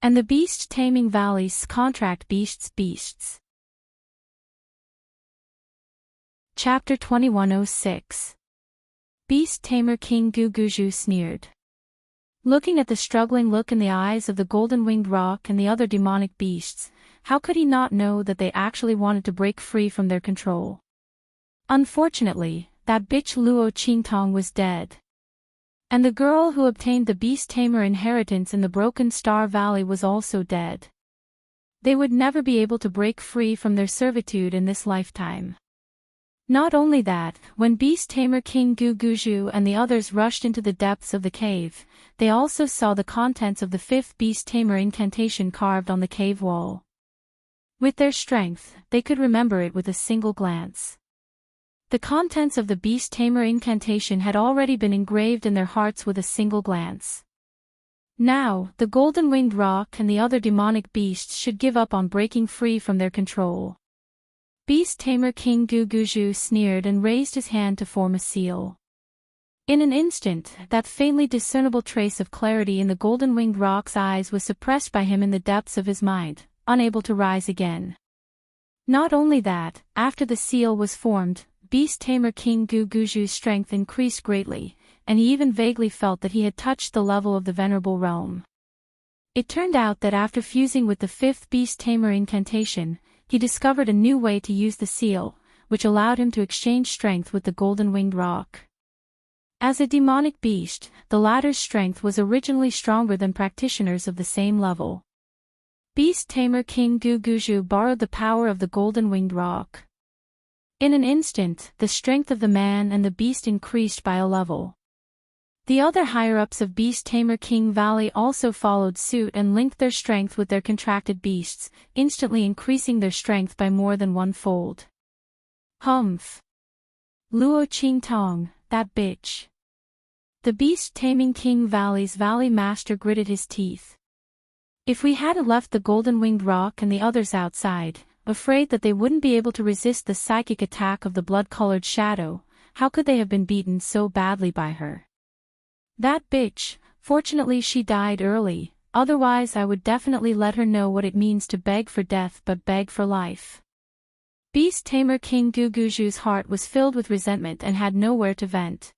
Speaker 1: And the beast-taming valleys contract beasts. Chapter 2106. Beast-tamer King Guguju sneered. Looking at the struggling look in the eyes of the golden-winged rock and the other demonic beasts, how could he not know that they actually wanted to break free from their control? Unfortunately, that bitch Luo Qingtong was dead. And the girl who obtained the beast-tamer inheritance in the broken Star Valley was also dead. They would never be able to break free from their servitude in this lifetime. Not only that, when beast-tamer King Guguju and the others rushed into the depths of the cave, they also saw the contents of the fifth beast-tamer incantation carved on the cave wall. With their strength, they could remember it with a single glance. The contents of the beast-tamer incantation had already been engraved in their hearts with a single glance. Now, the golden-winged rock and the other demonic beasts should give up on breaking free from their control. Beast-tamer King Guguju sneered and raised his hand to form a seal. In an instant, that faintly discernible trace of clarity in the golden-winged rock's eyes was suppressed by him in the depths of his mind, unable to rise again. Not only that, after the seal was formed, beast-tamer King Guguju's strength increased greatly, and he even vaguely felt that he had touched the level of the venerable realm. It turned out that after fusing with the fifth beast-tamer incantation, he discovered a new way to use the seal, which allowed him to exchange strength with the golden-winged rock. As a demonic beast, the latter's strength was originally stronger than practitioners of the same level. Beast-tamer King Guguju borrowed the power of the golden-winged rock. In an instant, the strength of the man and the beast increased by a level. The other higher-ups of Beast-tamer King Valley also followed suit and linked their strength with their contracted beasts, instantly increasing their strength by more than one-fold. Humph! Luo Qingtong, that bitch. The beast-taming King Valley's valley master gritted his teeth. If we hadn't left the golden-winged rock and the others outside, afraid that they wouldn't be able to resist the psychic attack of the blood-colored shadow, how could they have been beaten so badly by her? That bitch, fortunately she died early, otherwise I would definitely let her know what it means to beg for death but beg for life. Beast-tamer King Guguju's heart was filled with resentment and had nowhere to vent.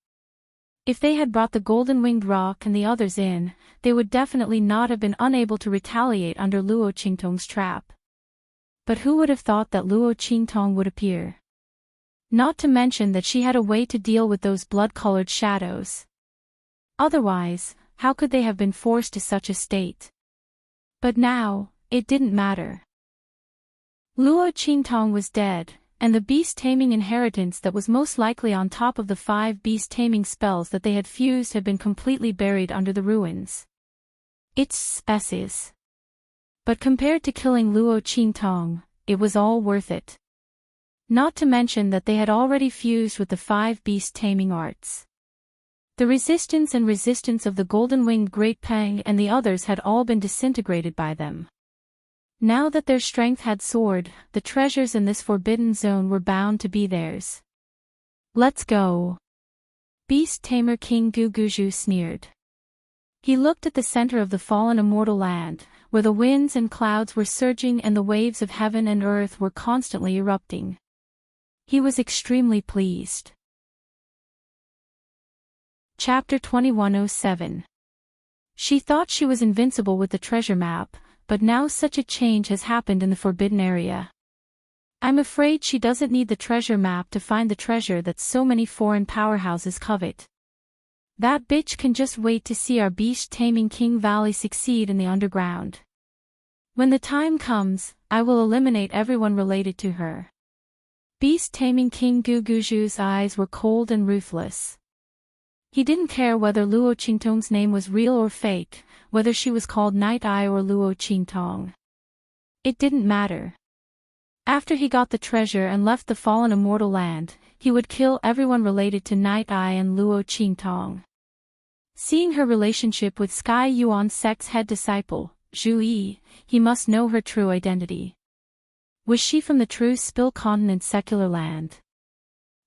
Speaker 1: If they had brought the golden-winged rock and the others in, they would definitely not have been unable to retaliate under Luo Qingtong's trap. But who would have thought that Luo Qingtong would appear? Not to mention that she had a way to deal with those blood-colored shadows. Otherwise, how could they have been forced to such a state? But now, it didn't matter. Luo Qingtong was dead, and the beast-taming inheritance that was most likely on top of the 5 beast-taming spells that they had fused had been completely buried under the ruins. It's species. But compared to killing Luo Qingtong, it was all worth it. Not to mention that they had already fused with the 5 beast-taming arts. The resistance of the golden-winged Great Peng and the others had all been disintegrated by them. Now that their strength had soared, the treasures in this forbidden zone were bound to be theirs. Let's go. Beast-tamer King Guguju sneered. He looked at the center of the fallen immortal land, where the winds and clouds were surging and the waves of heaven and earth were constantly erupting. He was extremely pleased. Chapter 2107. She thought she was invincible with the treasure map, but now such a change has happened in the forbidden area. I'm afraid she doesn't need the treasure map to find the treasure that so many foreign powerhouses covet. That bitch can just wait to see our beast-taming King Valley succeed in the underground. When the time comes, I will eliminate everyone related to her. Beast-taming King Guguju's eyes were cold and ruthless. He didn't care whether Luo Qingtong's name was real or fake, whether she was called Night Eye or Luo Qingtong. It didn't matter. After he got the treasure and left the fallen immortal land, he would kill everyone related to Night Eye and Luo Qingtong. Seeing her relationship with Sky Yuan Sect's head disciple, Zhu Yi, he must know her true identity. Was she from the true Spill Continent secular land?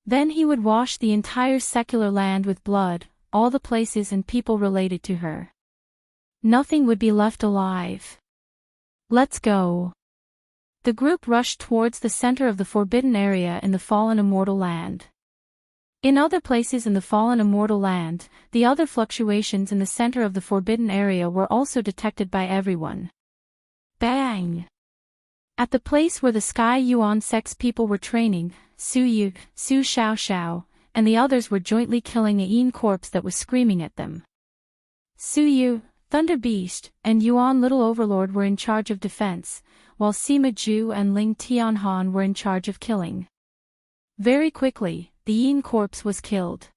Speaker 1: Then he would wash the entire secular land with blood, all the places and people related to her. Nothing would be left alive. Let's go. The group rushed towards the center of the forbidden area in the fallen immortal land. In other places in the fallen immortal land, the other fluctuations in the center of the forbidden area were also detected by everyone. Bang! At the place where the Sky Yuan Sect's people were training, Su Yu, Su Xiao, and the others were jointly killing a Yin corpse that was screaming at them. Su Yu, Thunder Beast, and Yuan Little Overlord were in charge of defense, while Sima Ju and Ling Tianhan were in charge of killing. Very quickly, the Yin corpse was killed.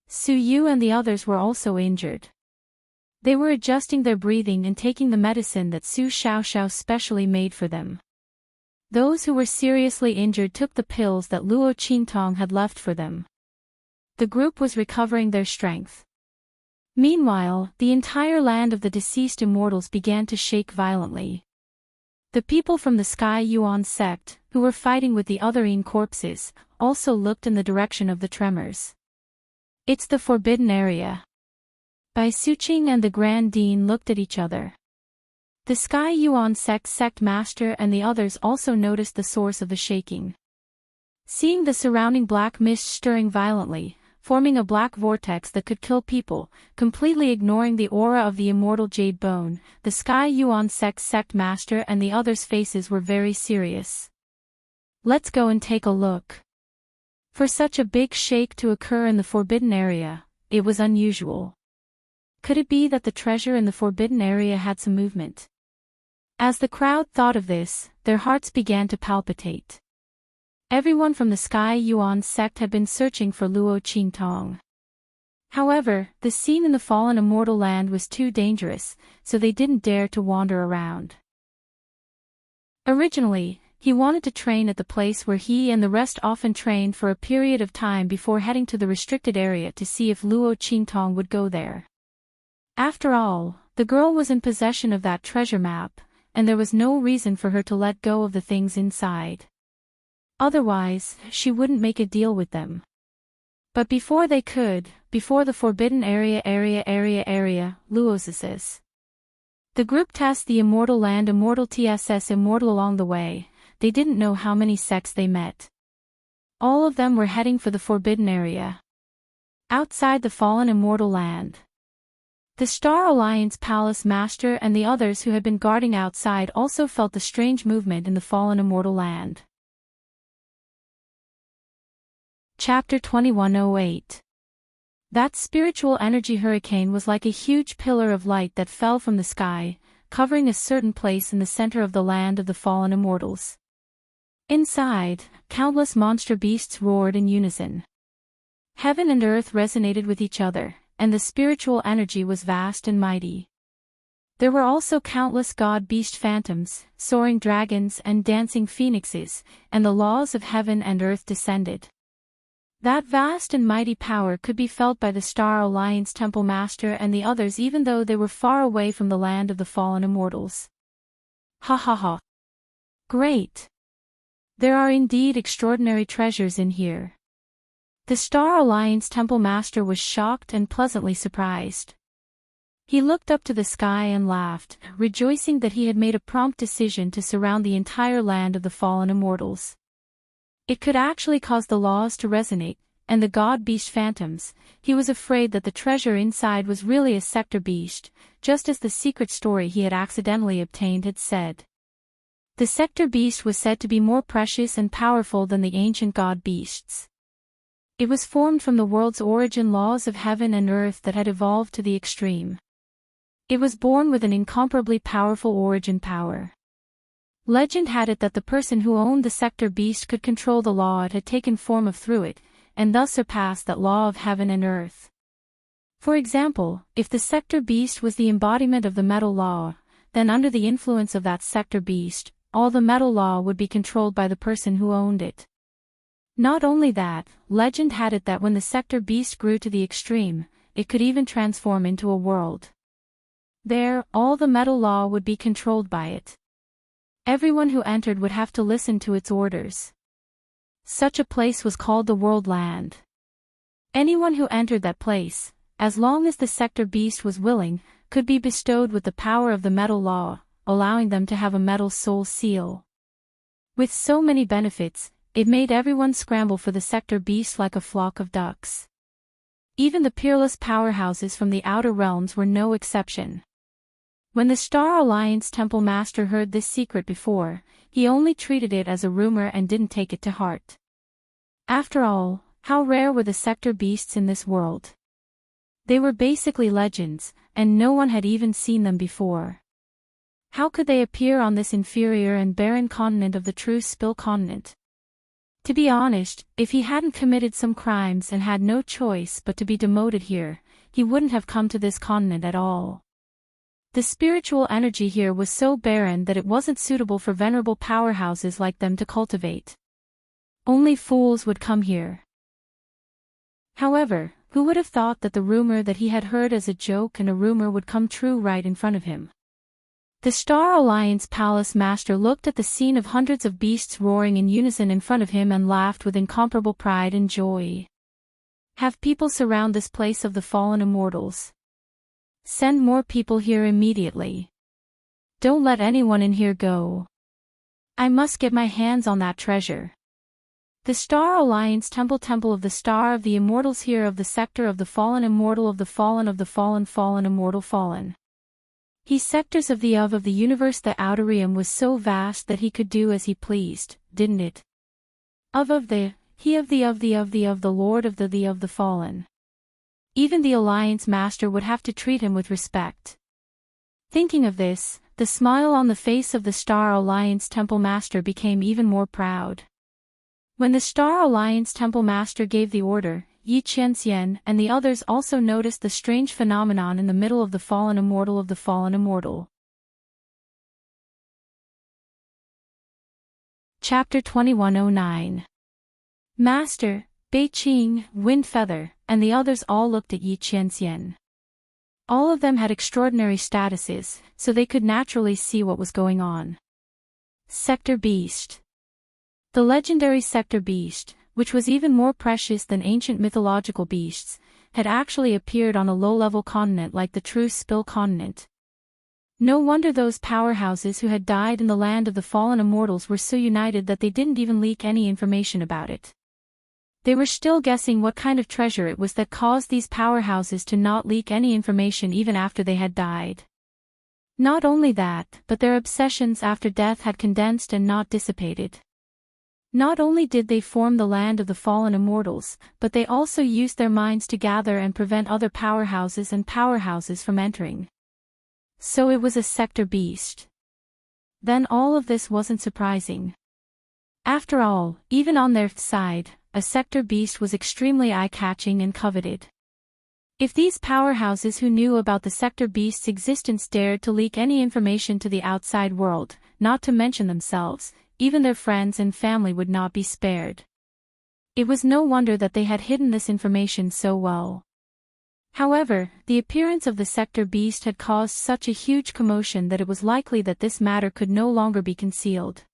Speaker 1: Su Yu and the others were also injured. They were adjusting their breathing and taking the medicine that Su Xiao specially made for them. Those who were seriously injured took the pills that Luo Qingtong had left for them. The group was recovering their strength. Meanwhile, the entire land of the deceased immortals began to shake violently. The people from the Sky Yuan sect, who were fighting with the other Yin corpses, also looked in the direction of the tremors. It's the forbidden area. Bai Suqing and the Grand Dean looked at each other. The Sky Yuan sect master and the others also noticed the source of the shaking. Seeing the surrounding black mist stirring violently, forming a black vortex that could kill people, completely ignoring the aura of the immortal jade bone, the Sky Yuan sect master and the others' faces were very serious. Let's go and take a look. For such a big shake to occur in the forbidden area, it was unusual. Could it be that the treasure in the forbidden area had some movement? As the crowd thought of this, their hearts began to palpitate. Everyone from the Sky Yuan sect had been searching for Luo Qingtong. However, the scene in the fallen immortal land was too dangerous, so they didn't dare to wander around. Originally, he wanted to train at the place where he and the rest often trained for a period of time before heading to the restricted area to see if Luo Qingtong would go there. After all, the girl was in possession of that treasure map, and there was no reason for her to let go of the things inside. Otherwise, she wouldn't make a deal with them. But before they could, before the forbidden area, Luosis. The group tasked the immortal land immortal TSS immortal along the way. They didn't know how many sects they met. All of them were heading for the forbidden area. Outside the fallen immortal land. The Star Alliance Palace Master and the others who had been guarding outside also felt the strange movement in the fallen immortal land. Chapter 2108. That spiritual energy hurricane was like a huge pillar of light that fell from the sky, covering a certain place in the center of the land of the fallen immortals. Inside, countless monster beasts roared in unison. Heaven and earth resonated with each other, and the spiritual energy was vast and mighty. There were also countless god-beast phantoms, soaring dragons and dancing phoenixes, and the laws of heaven and earth descended. That vast and mighty power could be felt by the Star Alliance Temple Master and the others even though they were far away from the land of the fallen immortals. Ha ha ha. Great. There are indeed extraordinary treasures in here. The Star Alliance Temple Master was shocked and pleasantly surprised. He looked up to the sky and laughed, rejoicing that he had made a prompt decision to surround the entire land of the fallen immortals. It could actually cause the laws to resonate, and the god beast phantoms, he was afraid that the treasure inside was really a sector beast, just as the secret story he had accidentally obtained had said. The sector beast was said to be more precious and powerful than the ancient god beasts. It was formed from the world's origin laws of heaven and earth that had evolved to the extreme. It was born with an incomparably powerful origin power. Legend had it that the person who owned the sector beast could control the law it had taken form of through it, and thus surpass that law of heaven and earth. For example, if the sector beast was the embodiment of the metal law, then under the influence of that sector beast, all the metal law would be controlled by the person who owned it. Not only that, legend had it that when the sector beast grew to the extreme, it could even transform into a world. There, all the metal law would be controlled by it. Everyone who entered would have to listen to its orders. Such a place was called the World Land. Anyone who entered that place, as long as the sector beast was willing, could be bestowed with the power of the metal law, allowing them to have a metal soul seal. With so many benefits, it made everyone scramble for the sector beast like a flock of ducks. Even the peerless powerhouses from the outer realms were no exception. When the Star Alliance Temple Master heard this secret before, he only treated it as a rumor and didn't take it to heart. After all, how rare were the sector beasts in this world? They were basically legends, and no one had even seen them before. How could they appear on this inferior and barren continent of the true Spill continent? To be honest, if he hadn't committed some crimes and had no choice but to be demoted here, he wouldn't have come to this continent at all. The spiritual energy here was so barren that it wasn't suitable for venerable powerhouses like them to cultivate. Only fools would come here. However, who would have thought that the rumor that he had heard as a joke and a rumor would come true right in front of him? The Star Alliance Palace Master looked at the scene of hundreds of beasts roaring in unison in front of him and laughed with incomparable pride and joy. Have people surround this place of the fallen immortals. Send more people here immediately. Don't let anyone in here go. I must get my hands on that treasure. The Star Alliance Temple of the Star of the Immortals here of the Sector of the Fallen Immortal of the Fallen Fallen Immortal Fallen. He sectors of the universe. The outer realm was so vast that he could do as he pleased, didn't it? Of the Lord of the Fallen. Even the Alliance Master would have to treat him with respect. Thinking of this, the smile on the face of the Star Alliance Temple Master became even more proud. When the Star Alliance Temple Master gave the order, Yi Qianxian and the others also noticed the strange phenomenon in the middle of the fallen immortal of the fallen immortal. Chapter 2109. Master, Bei Qing, Wind Feather, and the others all looked at Yi Qianxian. All of them had extraordinary statuses, so they could naturally see what was going on. Sector Beast. The legendary sector beast, which was even more precious than ancient mythological beasts, had actually appeared on a low-level continent like the true Spill continent. No wonder those powerhouses who had died in the land of the fallen immortals were so united that they didn't even leak any information about it. They were still guessing what kind of treasure it was that caused these powerhouses to not leak any information even after they had died. Not only that, but their obsessions after death had condensed and not dissipated. Not only did they form the land of the fallen immortals, but they also used their minds to gather and prevent other powerhouses from entering. So it was a sector beast. Then all of this wasn't surprising. After all, even on their side, a sector beast was extremely eye-catching and coveted. If these powerhouses who knew about the sector beast's existence dared to leak any information to the outside world, not to mention themselves, even their friends and family would not be spared. It was no wonder that they had hidden this information so well. However, the appearance of the sector beast had caused such a huge commotion that it was likely that this matter could no longer be concealed.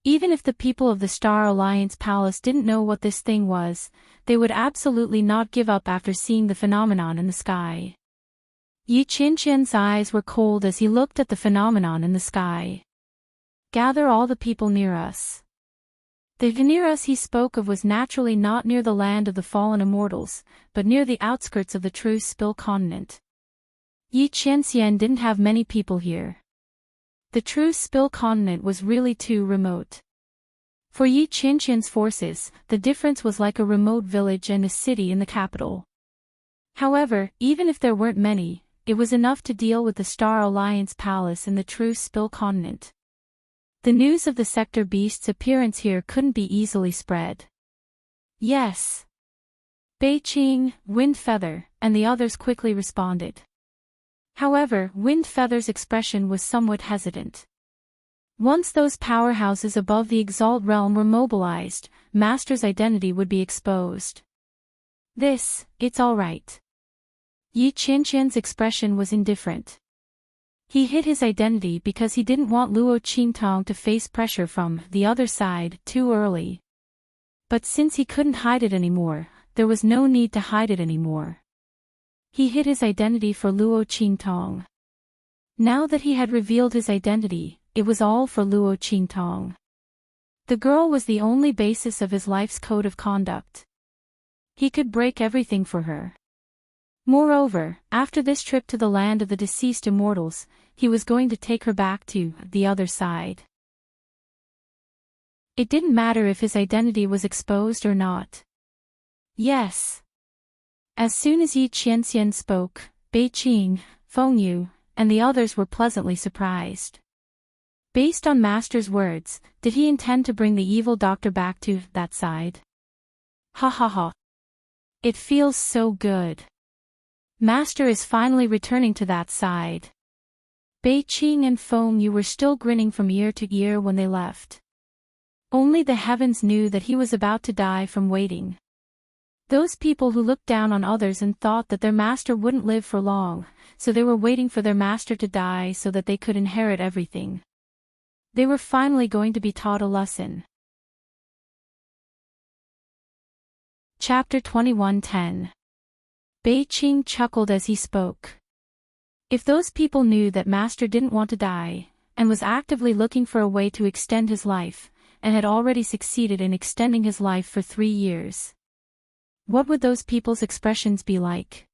Speaker 1: Even if the people of the Star Alliance Palace didn't know what this thing was, they would absolutely not give up after seeing the phenomenon in the sky. Yi Qianxian's eyes were cold as he looked at the phenomenon in the sky. Gather all the people near us. The Veneras he spoke of was naturally not near the land of the fallen immortals, but near the outskirts of the true Spill continent. Yi Qianxian didn't have many people here. The true Spill continent was really too remote. For Yi Qianxian's forces, the difference was like a remote village and a city in the capital. However, even if there weren't many, it was enough to deal with the Star Alliance palace in the true Spill continent. The news of the sector beast's appearance here couldn't be easily spread. Yes. Beiqing, Windfeather, and the others quickly responded. However, Windfeather's expression was somewhat hesitant. Once those powerhouses above the Exalt realm were mobilized, Master's identity would be exposed. It's all right. Yi Qianxian's expression was indifferent. He hid his identity because he didn't want Luo Qingtong to face pressure from the other side too early. But since he couldn't hide it anymore, there was no need to hide it anymore. He hid his identity for Luo Qingtong. Now that he had revealed his identity, it was all for Luo Qingtong. The girl was the only basis of his life's code of conduct. He could break everything for her. Moreover, after this trip to the land of the deceased immortals, he was going to take her back to the other side. It didn't matter if his identity was exposed or not. Yes. As soon as Yi Qianxian spoke, Beiqing, Fengyu, and the others were pleasantly surprised. Based on Master's words, did he intend to bring the evil doctor back to that side? Ha ha ha. It feels so good. Master is finally returning to that side. Beiqing and Fengyu were still grinning from ear to ear when they left. Only the heavens knew that he was about to die from waiting. Those people who looked down on others and thought that their master wouldn't live for long, so they were waiting for their master to die so that they could inherit everything. They were finally going to be taught a lesson. Chapter 21:10. Beiqing chuckled as he spoke. If those people knew that Master didn't want to die, and was actively looking for a way to extend his life, and had already succeeded in extending his life for 3 years, what would those people's expressions be like?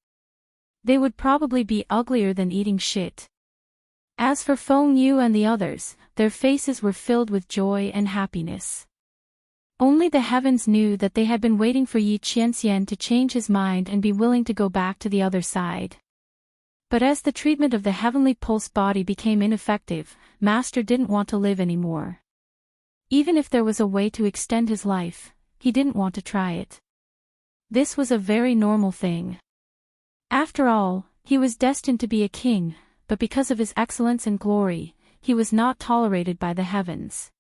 Speaker 1: They would probably be uglier than eating shit. As for Fengyu and the others, their faces were filled with joy and happiness. Only the heavens knew that they had been waiting for Yi Qianxian to change his mind and be willing to go back to the other side. But as the treatment of the heavenly pulse body became ineffective, Master didn't want to live anymore. Even if there was a way to extend his life, he didn't want to try it. This was a very normal thing. After all, he was destined to be a king, but because of his excellence and glory, he was not tolerated by the heavens.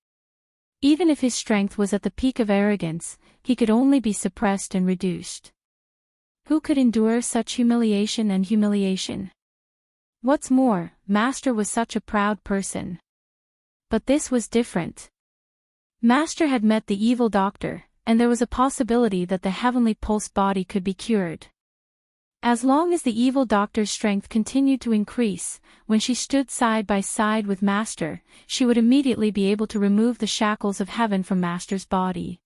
Speaker 1: Even if his strength was at the peak of arrogance, he could only be suppressed and reduced. Who could endure such humiliation and humiliation? What's more, Master was such a proud person. But this was different. Master had met the evil doctor, and there was a possibility that the heavenly pulse body could be cured. As long as the evil doctor's strength continued to increase, when she stood side by side with Master, she would immediately be able to remove the shackles of heaven from Master's body.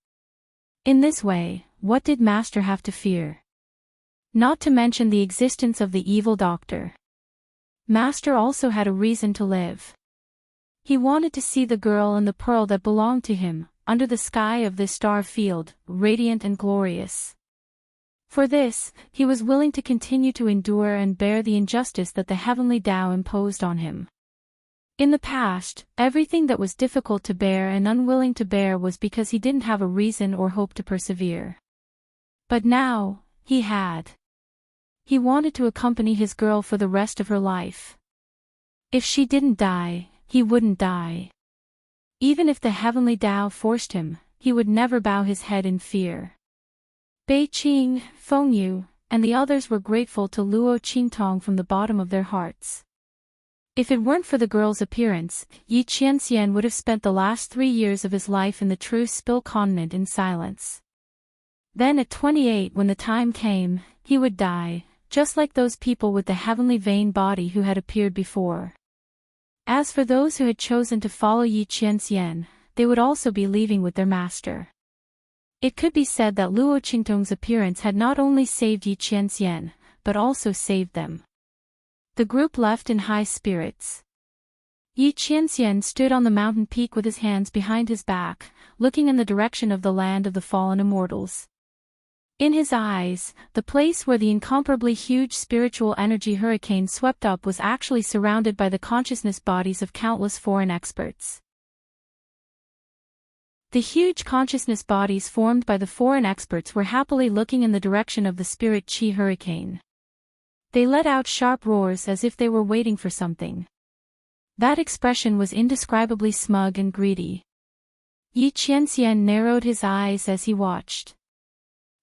Speaker 1: In this way, what did Master have to fear? Not to mention the existence of the evil doctor. Master also had a reason to live. He wanted to see the girl and the pearl that belonged to him, under the sky of this star field, radiant and glorious. For this, he was willing to continue to endure and bear the injustice that the heavenly Tao imposed on him. In the past, everything that was difficult to bear and unwilling to bear was because he didn't have a reason or hope to persevere. But now, he had. He wanted to accompany his girl for the rest of her life. If she didn't die, he wouldn't die. Even if the heavenly Tao forced him, he would never bow his head in fear. Beiqing, Fengyu, and the others were grateful to Luo Qingtong from the bottom of their hearts. If it weren't for the girl's appearance, Yi Qianxian would have spent the last 3 years of his life in the true Spill continent in silence. Then at 28, when the time came, he would die, just like those people with the heavenly vain body who had appeared before. As for those who had chosen to follow Yi Qianxian, they would also be leaving with their master. It could be said that Luo Qingtong's appearance had not only saved Yi Qianxian, but also saved them. The group left in high spirits. Yi Qianxian stood on the mountain peak with his hands behind his back, looking in the direction of the land of the fallen immortals. In his eyes, the place where the incomparably huge spiritual energy hurricane swept up was actually surrounded by the consciousness bodies of countless foreign experts. The huge consciousness bodies formed by the foreign experts were happily looking in the direction of the spirit chi hurricane. They let out sharp roars as if they were waiting for something. That expression was indescribably smug and greedy. Yi Qianxian narrowed his eyes as he watched.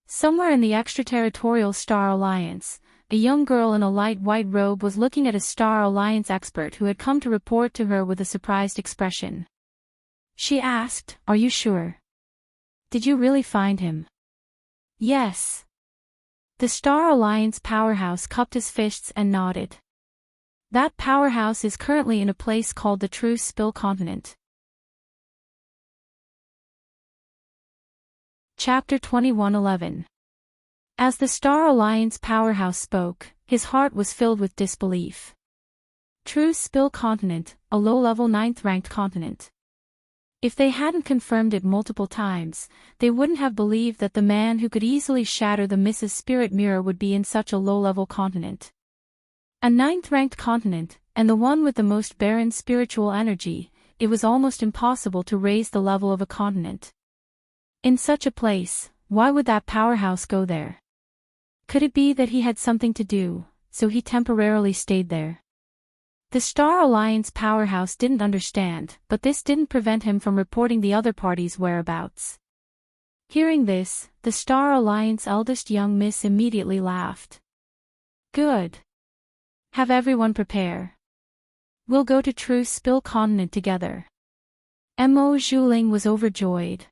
Speaker 1: Somewhere in the extraterritorial Star Alliance, a young girl in a light white robe was looking at a Star Alliance expert who had come to report to her with a surprised expression. She asked, "Are you sure? Did you really find him?" "Yes." The Star Alliance powerhouse cupped his fists and nodded. That powerhouse is currently in a place called the True Spill Continent. Chapter 21:11. As the Star Alliance powerhouse spoke, his heart was filled with disbelief. True Spill Continent, a low-level 9th-ranked continent. If they hadn't confirmed it multiple times, they wouldn't have believed that the man who could easily shatter the Mrs. Spirit Mirror would be in such a low-level continent. A 9th-ranked continent, and the one with the most barren spiritual energy, it was almost impossible to raise the level of a continent. In such a place, why would that powerhouse go there? Could it be that he had something to do, so he temporarily stayed there? The Star Alliance powerhouse didn't understand, but this didn't prevent him from reporting the other party's whereabouts. Hearing this, the Star Alliance eldest young miss immediately laughed. "Good. Have everyone prepare. We'll go to True Spill Continent together." Mo Zhuling was overjoyed.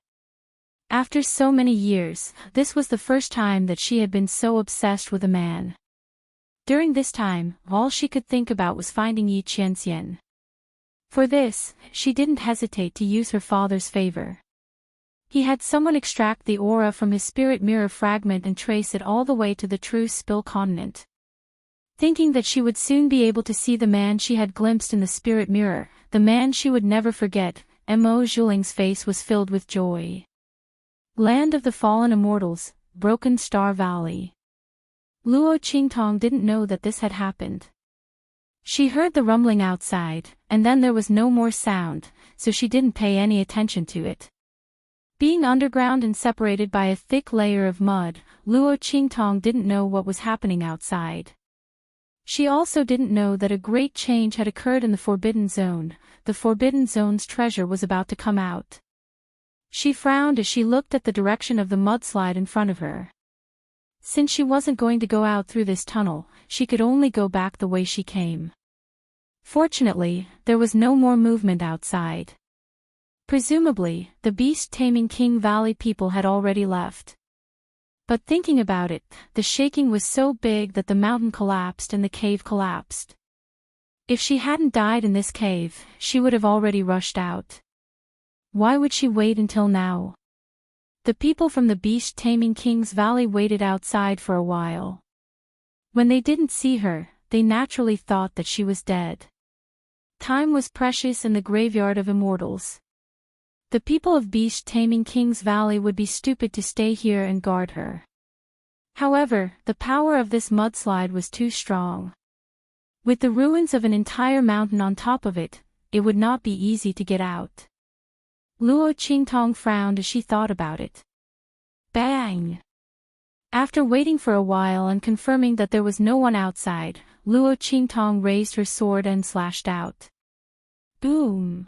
Speaker 1: After so many years, this was the first time that she had been so obsessed with a man. During this time, all she could think about was finding Yi Qianxian. For this, she didn't hesitate to use her father's favor. He had someone extract the aura from his spirit mirror fragment and trace it all the way to the True Spill Continent. Thinking that she would soon be able to see the man she had glimpsed in the spirit mirror, the man she would never forget, Mo Zhuling's face was filled with joy. Land of the Fallen Immortals, Broken Star Valley. Luo Qingtong didn't know that this had happened. She heard the rumbling outside, and then there was no more sound, so she didn't pay any attention to it. Being underground and separated by a thick layer of mud, Luo Qingtong didn't know what was happening outside. She also didn't know that a great change had occurred in the Forbidden Zone. The Forbidden Zone's treasure was about to come out. She frowned as she looked at the direction of the mudslide in front of her. Since she wasn't going to go out through this tunnel, she could only go back the way she came. Fortunately, there was no more movement outside. Presumably, the beast-taming King Valley people had already left. But thinking about it, the shaking was so big that the mountain collapsed and the cave collapsed. If she hadn't died in this cave, she would have already rushed out. Why would she wait until now? The people from the beast-taming King's Valley waited outside for a while. When they didn't see her, they naturally thought that she was dead. Time was precious in the graveyard of immortals. The people of beast-taming King's Valley would be stupid to stay here and guard her. However, the power of this mudslide was too strong. With the ruins of an entire mountain on top of it, it would not be easy to get out. Luo Qingtong frowned as she thought about it. Bang! After waiting for a while and confirming that there was no one outside, Luo Qingtong raised her sword and slashed out. Boom!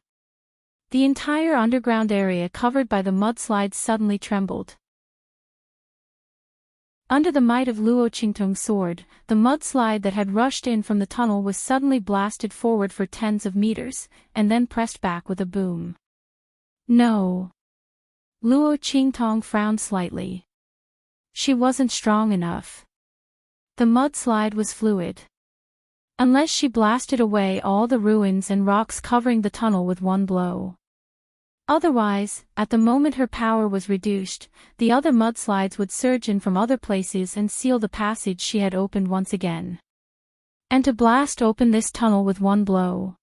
Speaker 1: The entire underground area covered by the mudslide suddenly trembled. Under the might of Luo Qingtong's sword, the mudslide that had rushed in from the tunnel was suddenly blasted forward for tens of meters, and then pressed back with a boom. No. Luo Qingtong frowned slightly. She wasn't strong enough. The mudslide was fluid. Unless she blasted away all the ruins and rocks covering the tunnel with one blow. Otherwise, at the moment her power was reduced, the other mudslides would surge in from other places and seal the passage she had opened once again. And to blast open this tunnel with one blow.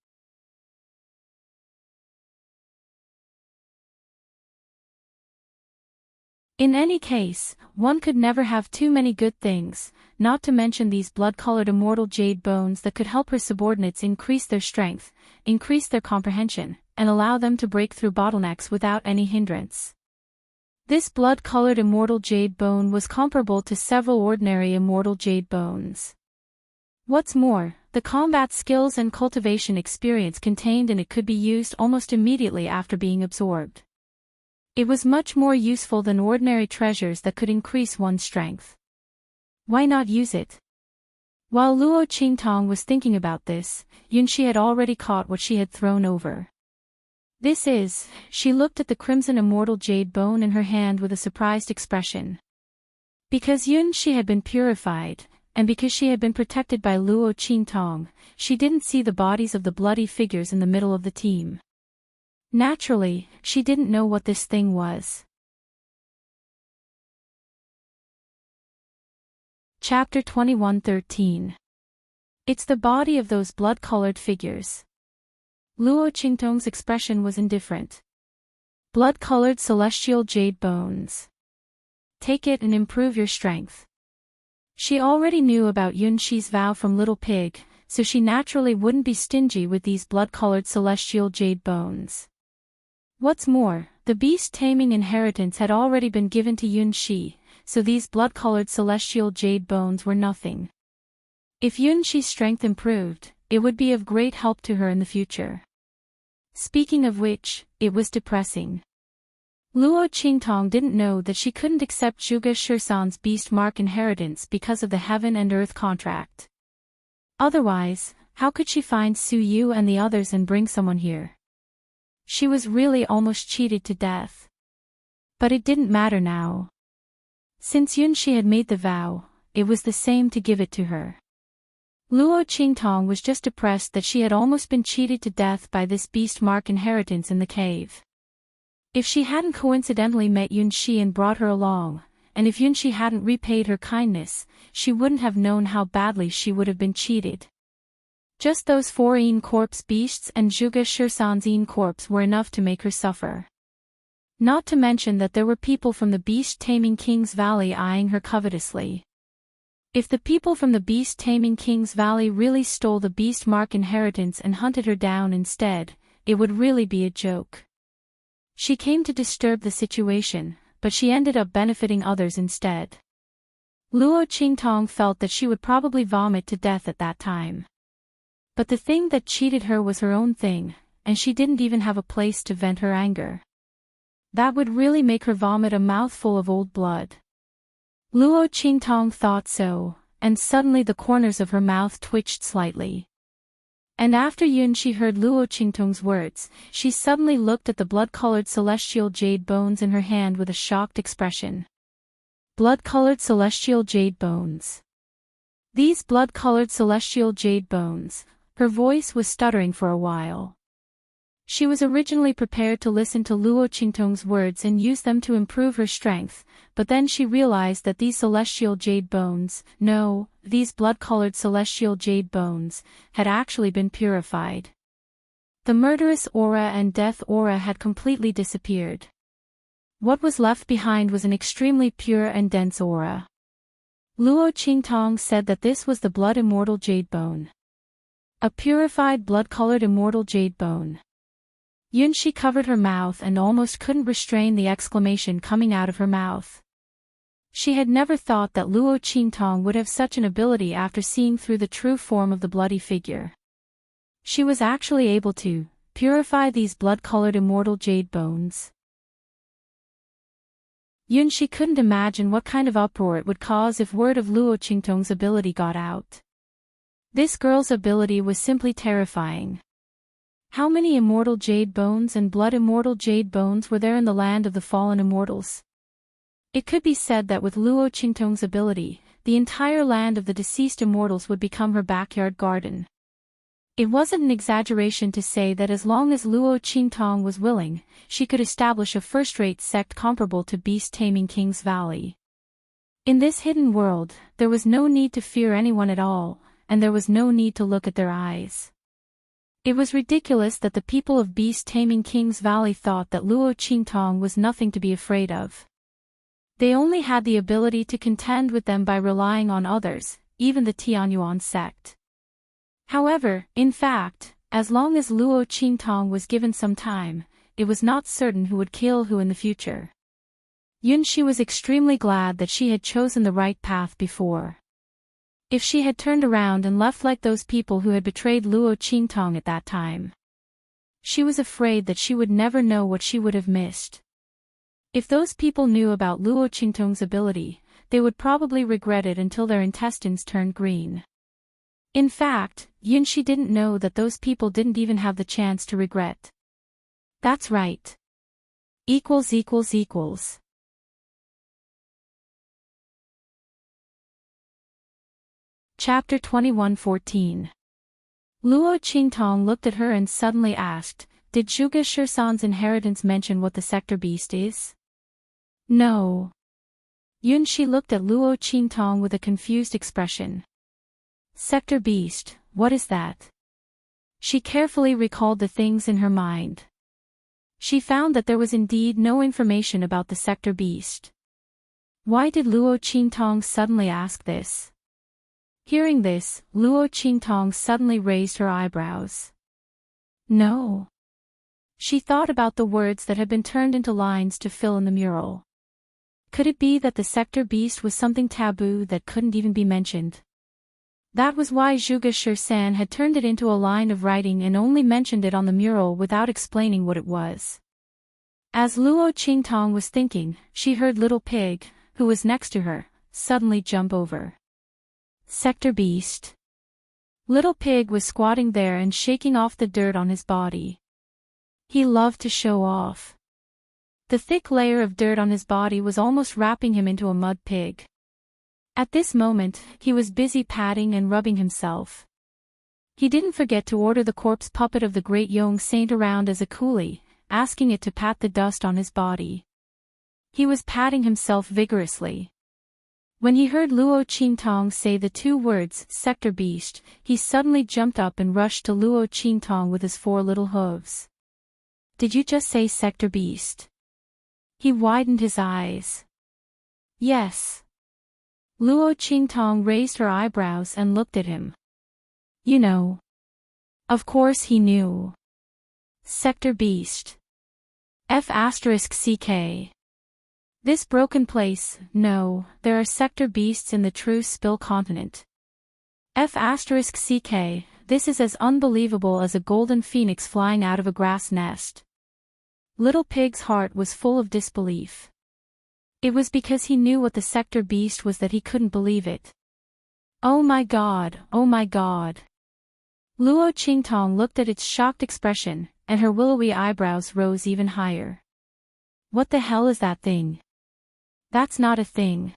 Speaker 1: In any case, one could never have too many good things, not to mention these blood-colored immortal jade bones that could help her subordinates increase their strength, increase their comprehension, and allow them to break through bottlenecks without any hindrance. This blood-colored immortal jade bone was comparable to several ordinary immortal jade bones. What's more, the combat skills and cultivation experience contained in it could be used almost immediately after being absorbed. It was much more useful than ordinary treasures that could increase one's strength. Why not use it? While Luo Qingtong was thinking about this, Yunxi had already caught what she had thrown over. She looked at the crimson immortal jade bone in her hand with a surprised expression. Because Yunxi had been purified, and because she had been protected by Luo Qingtong, she didn't see the bodies of the bloody figures in the middle of the team. Naturally, she didn't know what this thing was. Chapter 21:13. It's the body of those blood-colored figures. Luo Qingtong's expression was indifferent. Blood-colored celestial jade bones. Take it and improve your strength. She already knew about Yunxi's vow from Little Pig, so she naturally wouldn't be stingy with these blood-colored celestial jade bones. What's more, the beast-taming inheritance had already been given to Yunxi, so these blood-colored celestial jade bones were nothing. If Yunxi's strength improved, it would be of great help to her in the future. Speaking of which, it was depressing. Luo Qingtong didn't know that she couldn't accept Zhuge Shisan's beast mark inheritance because of the heaven and earth contract. Otherwise, how could she find Su Yu and the others and bring someone here? She was really almost cheated to death. But it didn't matter now. Since Yunxi had made the vow, it was the same to give it to her. Luo Qingtong was just depressed that she had almost been cheated to death by this beast mark inheritance in the cave. If she hadn't coincidentally met Yunxi and brought her along, and if Yunxi hadn't repaid her kindness, she wouldn't have known how badly she would have been cheated. Just those 4 Yin corpse beasts and Zhuge Shisan's Yin corpse were enough to make her suffer. Not to mention that there were people from the beast-taming King's Valley eyeing her covetously. If the people from the beast-taming King's Valley really stole the beast mark inheritance and hunted her down instead, it would really be a joke. She came to disturb the situation, but she ended up benefiting others instead. Luo Qingtong felt that she would probably vomit to death at that time. But the thing that cheated her was her own thing, and she didn't even have a place to vent her anger. That would really make her vomit a mouthful of old blood. Luo Qingtong thought so, and suddenly the corners of her mouth twitched slightly. And after Yunxi heard Luo Qingtong's words, she suddenly looked at the blood-colored celestial jade bones in her hand with a shocked expression. Blood-colored celestial jade bones. These blood-colored celestial jade bones. Her voice was stuttering for a while. She was originally prepared to listen to Luo Qingtong's words and use them to improve her strength, but then she realized that these celestial jade bones, these blood-colored celestial jade bones, had actually been purified. The murderous aura and death aura had completely disappeared. What was left behind was an extremely pure and dense aura. Luo Qingtong said that this was the blood immortal jade bone. A purified blood-colored immortal jade bone. Yunxi covered her mouth and almost couldn't restrain the exclamation coming out of her mouth. She had never thought that Luo Qingtong would have such an ability after seeing through the true form of the bloody figure. She was actually able to purify these blood-colored immortal jade bones. Yunxi couldn't imagine what kind of uproar it would cause if word of Luo Qingtong's ability got out. This girl's ability was simply terrifying. How many immortal jade bones and blood immortal jade bones were there in the land of the fallen immortals? It could be said that with Luo Qingtong's ability, the entire land of the deceased immortals would become her backyard garden. It wasn't an exaggeration to say that as long as Luo Qingtong was willing, she could establish a first-rate sect comparable to beast-taming King's Valley. In this hidden world, there was no need to fear anyone at all, and there was no need to look at their eyes. It was ridiculous that the people of beast-taming King's Valley thought that Luo Qingtong was nothing to be afraid of. They only had the ability to contend with them by relying on others, even the Tianyuan sect. However, in fact, as long as Luo Qingtong was given some time, it was not certain who would kill who in the future. Yunxi was extremely glad that she had chosen the right path before. If she had turned around and left like those people who had betrayed Luo Qingtong at that time, she was afraid that she would never know what she would have missed. If those people knew about Luo Qingtong's ability, they would probably regret it until their intestines turned green. In fact, Yunxi didn't know that those people didn't even have the chance to regret. That's right. == Chapter 21:14. Luo Qingtong looked at her and suddenly asked, "Did Zhuge Shisan's inheritance mention what the sector beast is?" "No." Yunxi looked at Luo Qingtong with a confused expression. "Sector beast, what is that?" She carefully recalled the things in her mind. She found that there was indeed no information about the sector beast. Why did Luo Qingtong suddenly ask this? Hearing this, Luo Qingtong suddenly raised her eyebrows. No. She thought about the words that had been turned into lines to fill in the mural. Could it be that the sector beast was something taboo that couldn't even be mentioned? That was why Zhuge Shisan had turned it into a line of writing and only mentioned it on the mural without explaining what it was. As Luo Qingtong was thinking, she heard Little Pig, who was next to her, suddenly jump over. Sector beast. Little Pig was squatting there and shaking off the dirt on his body. He loved to show off. The thick layer of dirt on his body was almost wrapping him into a mud pig. At this moment, he was busy patting and rubbing himself. He didn't forget to order the corpse puppet of the great Yong Saint around as a coolie, asking it to pat the dust on his body. He was patting himself vigorously. When he heard Luo Qingtong say the two words, sector beast, he suddenly jumped up and rushed to Luo Qingtong with his 4 little hooves. "Did you just say sector beast?" He widened his eyes. "Yes." Luo Qingtong raised her eyebrows and looked at him. "You know." Of course he knew. Sector beast. F***ck. This broken place, no, there are sector beasts in the true Spill continent. F***ck, this is as unbelievable as a golden phoenix flying out of a grass nest. Little Pig's heart was full of disbelief. It was because he knew what the sector beast was that he couldn't believe it. Oh my god, oh my god. Luo Qingtong looked at its shocked expression, and her willowy eyebrows rose even higher. What the hell is that thing? That's not a thing.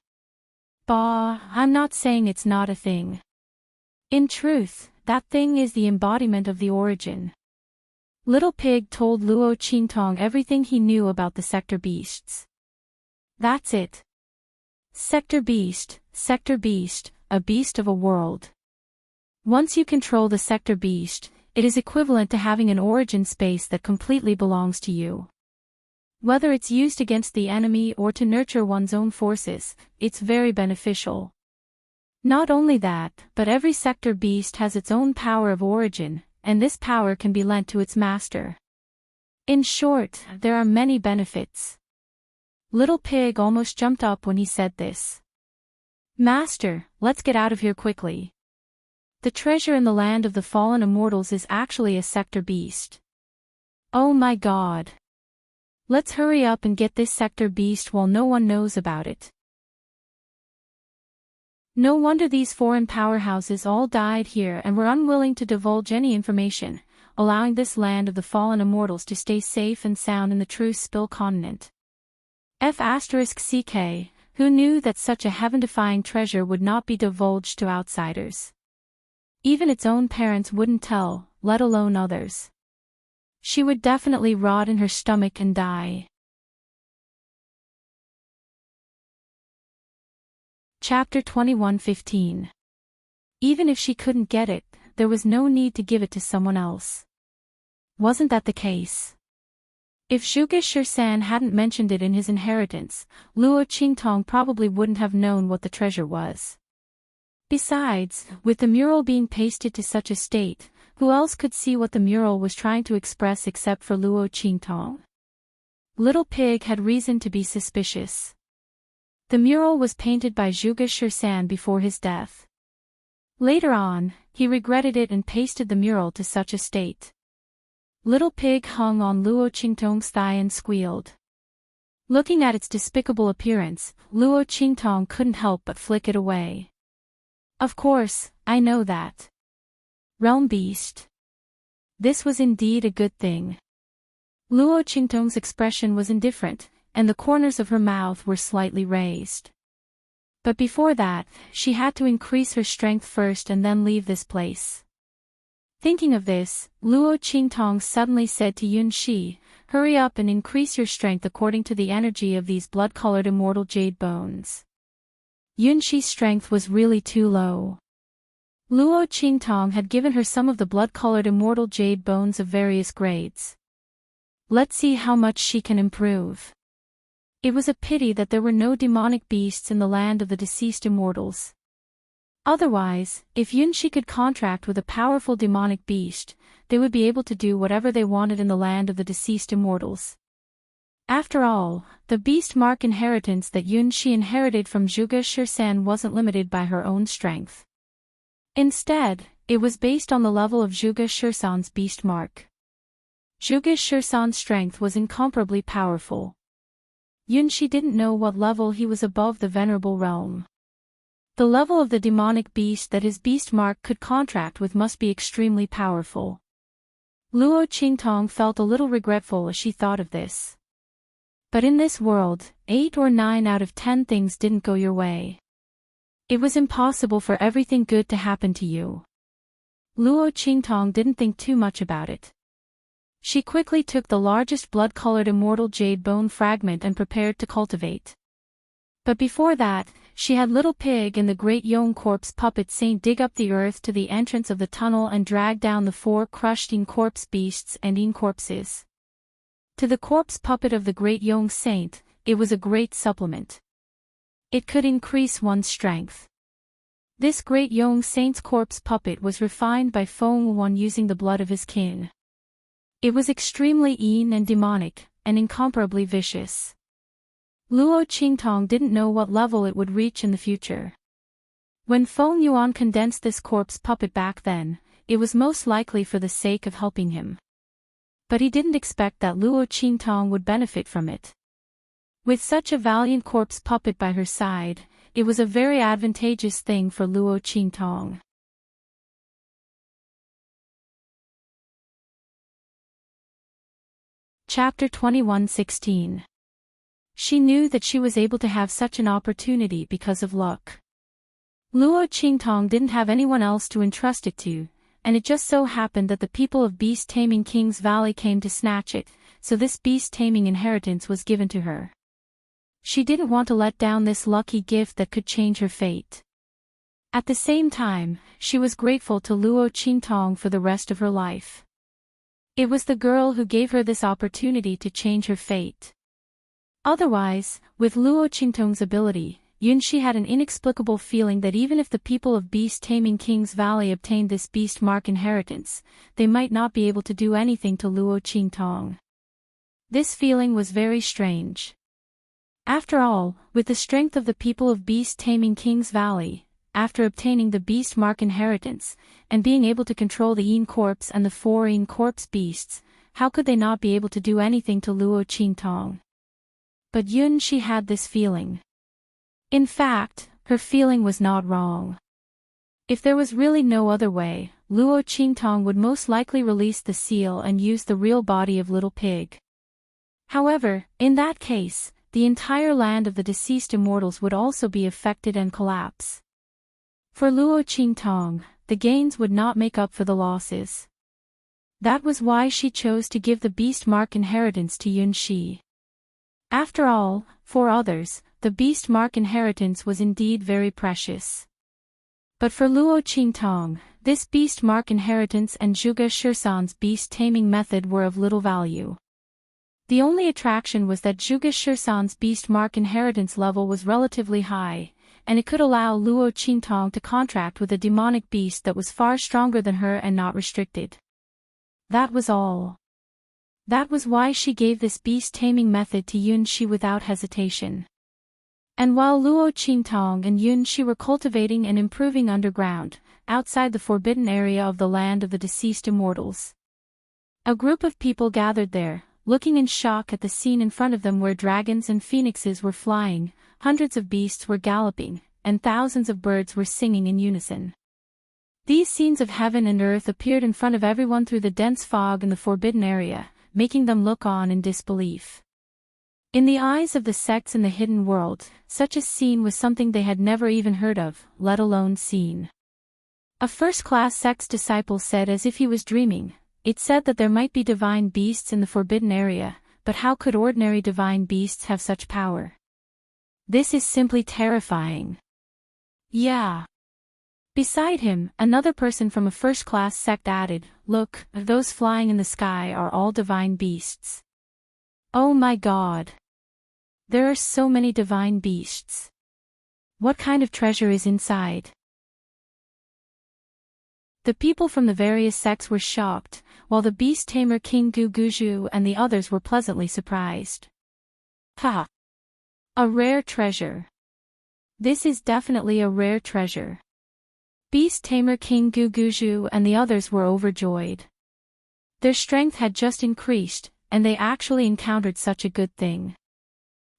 Speaker 1: Bah, I'm not saying it's not a thing. In truth, that thing is the embodiment of the origin. Little Pig told Luo Qingtong everything he knew about the sector beasts. That's it. Sector beast, a beast of a world. Once you control the sector beast, it is equivalent to having an origin space that completely belongs to you. Whether it's used against the enemy or to nurture one's own forces, it's very beneficial. Not only that, but every sector beast has its own power of origin, and this power can be lent to its master. In short, there are many benefits. Little Pig almost jumped up when he said this. Master, let's get out of here quickly. The treasure in the land of the fallen immortals is actually a sector beast. Oh my god. Let's hurry up and get this sector beast while no one knows about it. No wonder these foreign powerhouses all died here and were unwilling to divulge any information, allowing this land of the fallen immortals to stay safe and sound in the true Spill continent. F***ck, who knew that such a heaven-defying treasure would not be divulged to outsiders? Even its own parents wouldn't tell, let alone others. She would definitely rot in her stomach and die. Chapter 21:15. Even if she couldn't get it, there was no need to give it to someone else. Wasn't that the case? If Zhuge Shirsan hadn't mentioned it in his inheritance, Luo Qingtong probably wouldn't have known what the treasure was. Besides, with the mural being pasted to such a state, who else could see what the mural was trying to express except for Luo Qingtong? Little Pig had reason to be suspicious. The mural was painted by Zhuge Shirsan before his death. Later on, he regretted it and pasted the mural to such a state. Little Pig hung on Luo Qingtong's thigh and squealed. Looking at its despicable appearance, Luo Qingtong couldn't help but flick it away. Of course, I know that. Realm beast. This was indeed a good thing. Luo Qingtong's expression was indifferent, and the corners of her mouth were slightly raised. But before that, she had to increase her strength first and then leave this place. Thinking of this, Luo Qingtong suddenly said to Yun Shi, "Hurry up and increase your strength according to the energy of these blood-colored immortal jade bones." Yun Shi's strength was really too low. Luo Qingtong had given her some of the blood-colored immortal jade bones of various grades. Let's see how much she can improve. It was a pity that there were no demonic beasts in the land of the deceased immortals. Otherwise, if Yun Shi could contract with a powerful demonic beast, they would be able to do whatever they wanted in the land of the deceased immortals. After all, the beast mark inheritance that Yun Shi inherited from Zhuge Shirsan wasn't limited by her own strength. Instead, it was based on the level of Zhuge Shirsan's beast mark. Zhuge Shirsan's strength was incomparably powerful. Yun Shi didn't know what level he was above the venerable realm. The level of the demonic beast that his beast mark could contract with must be extremely powerful. Luo Qingtong felt a little regretful as she thought of this. But in this world, 8 or 9 out of 10 things didn't go your way. It was impossible for everything good to happen to you. Luo Qingtong didn't think too much about it. She quickly took the largest blood-colored immortal jade bone fragment and prepared to cultivate. But before that, she had Little Pig and the Great Yong Corpse Puppet Saint dig up the earth to the entrance of the tunnel and drag down the 4 crushed Yin Corpse beasts and Yin Corpses. To the corpse puppet of the Great Yong Saint, it was a great supplement. It could increase one's strength. This Great Yong Saint's corpse puppet was refined by Feng Wan using the blood of his kin. It was extremely yin and demonic, and incomparably vicious. Luo Qingtong didn't know what level it would reach in the future. When Feng Yuan condensed this corpse puppet back then, it was most likely for the sake of helping him. But he didn't expect that Luo Qingtong would benefit from it. With such a valiant corpse puppet by her side, it was a very advantageous thing for Luo Qingtong. Chapter 21:16. She knew that she was able to have such an opportunity because of luck. Luo Qingtong didn't have anyone else to entrust it to, and it just so happened that the people of beast-taming King's Valley came to snatch it, so this beast-taming inheritance was given to her. She didn't want to let down this lucky gift that could change her fate. At the same time, she was grateful to Luo Qingtong for the rest of her life. It was the girl who gave her this opportunity to change her fate. Otherwise, with Luo Qingtong's ability, Yun Shi had an inexplicable feeling that even if the people of beast-taming King's Valley obtained this beast mark inheritance, they might not be able to do anything to Luo Qingtong. This feeling was very strange. After all, with the strength of the people of beast-taming King's Valley, after obtaining the beast mark inheritance, and being able to control the Yin Corpse and the 4 Yin Corpse beasts, how could they not be able to do anything to Luo Qingtong? But Yun Shi had this feeling. In fact, her feeling was not wrong. If there was really no other way, Luo Qingtong would most likely release the seal and use the real body of Little Pig. However, in that case, the entire land of the deceased immortals would also be affected and collapse. For Luo Qingtong, the gains would not make up for the losses. That was why she chose to give the beast mark inheritance to Yun Shi. After all, for others, the beast mark inheritance was indeed very precious. But for Luo Qingtong, this beast mark inheritance and Zhuge Shirsan's beast taming method were of little value. The only attraction was that Zhuge Shirsan's beast mark inheritance level was relatively high, and it could allow Luo Qingtong to contract with a demonic beast that was far stronger than her and not restricted. That was all. That was why she gave this beast taming method to Yun Shi without hesitation. And while Luo Qingtong and Yun Shi were cultivating and improving underground, outside the forbidden area of the land of the deceased immortals, a group of people gathered there, looking in shock at the scene in front of them where dragons and phoenixes were flying, hundreds of beasts were galloping, and thousands of birds were singing in unison. These scenes of heaven and earth appeared in front of everyone through the dense fog in the forbidden area, making them look on in disbelief. In the eyes of the sects in the hidden world, such a scene was something they had never even heard of, let alone seen. A first-class sect's disciple said as if he was dreaming, "It said that there might be divine beasts in the forbidden area, but how could ordinary divine beasts have such power? This is simply terrifying." Yeah. Beside him, another person from a first-class sect added, "Look, those flying in the sky are all divine beasts. Oh my God! There are so many divine beasts. What kind of treasure is inside?" The people from the various sects were shocked, while the beast tamer King Guguju and the others were pleasantly surprised. Ha! A rare treasure. This is definitely a rare treasure. Beast tamer King Guguju and the others were overjoyed. Their strength had just increased, and they actually encountered such a good thing.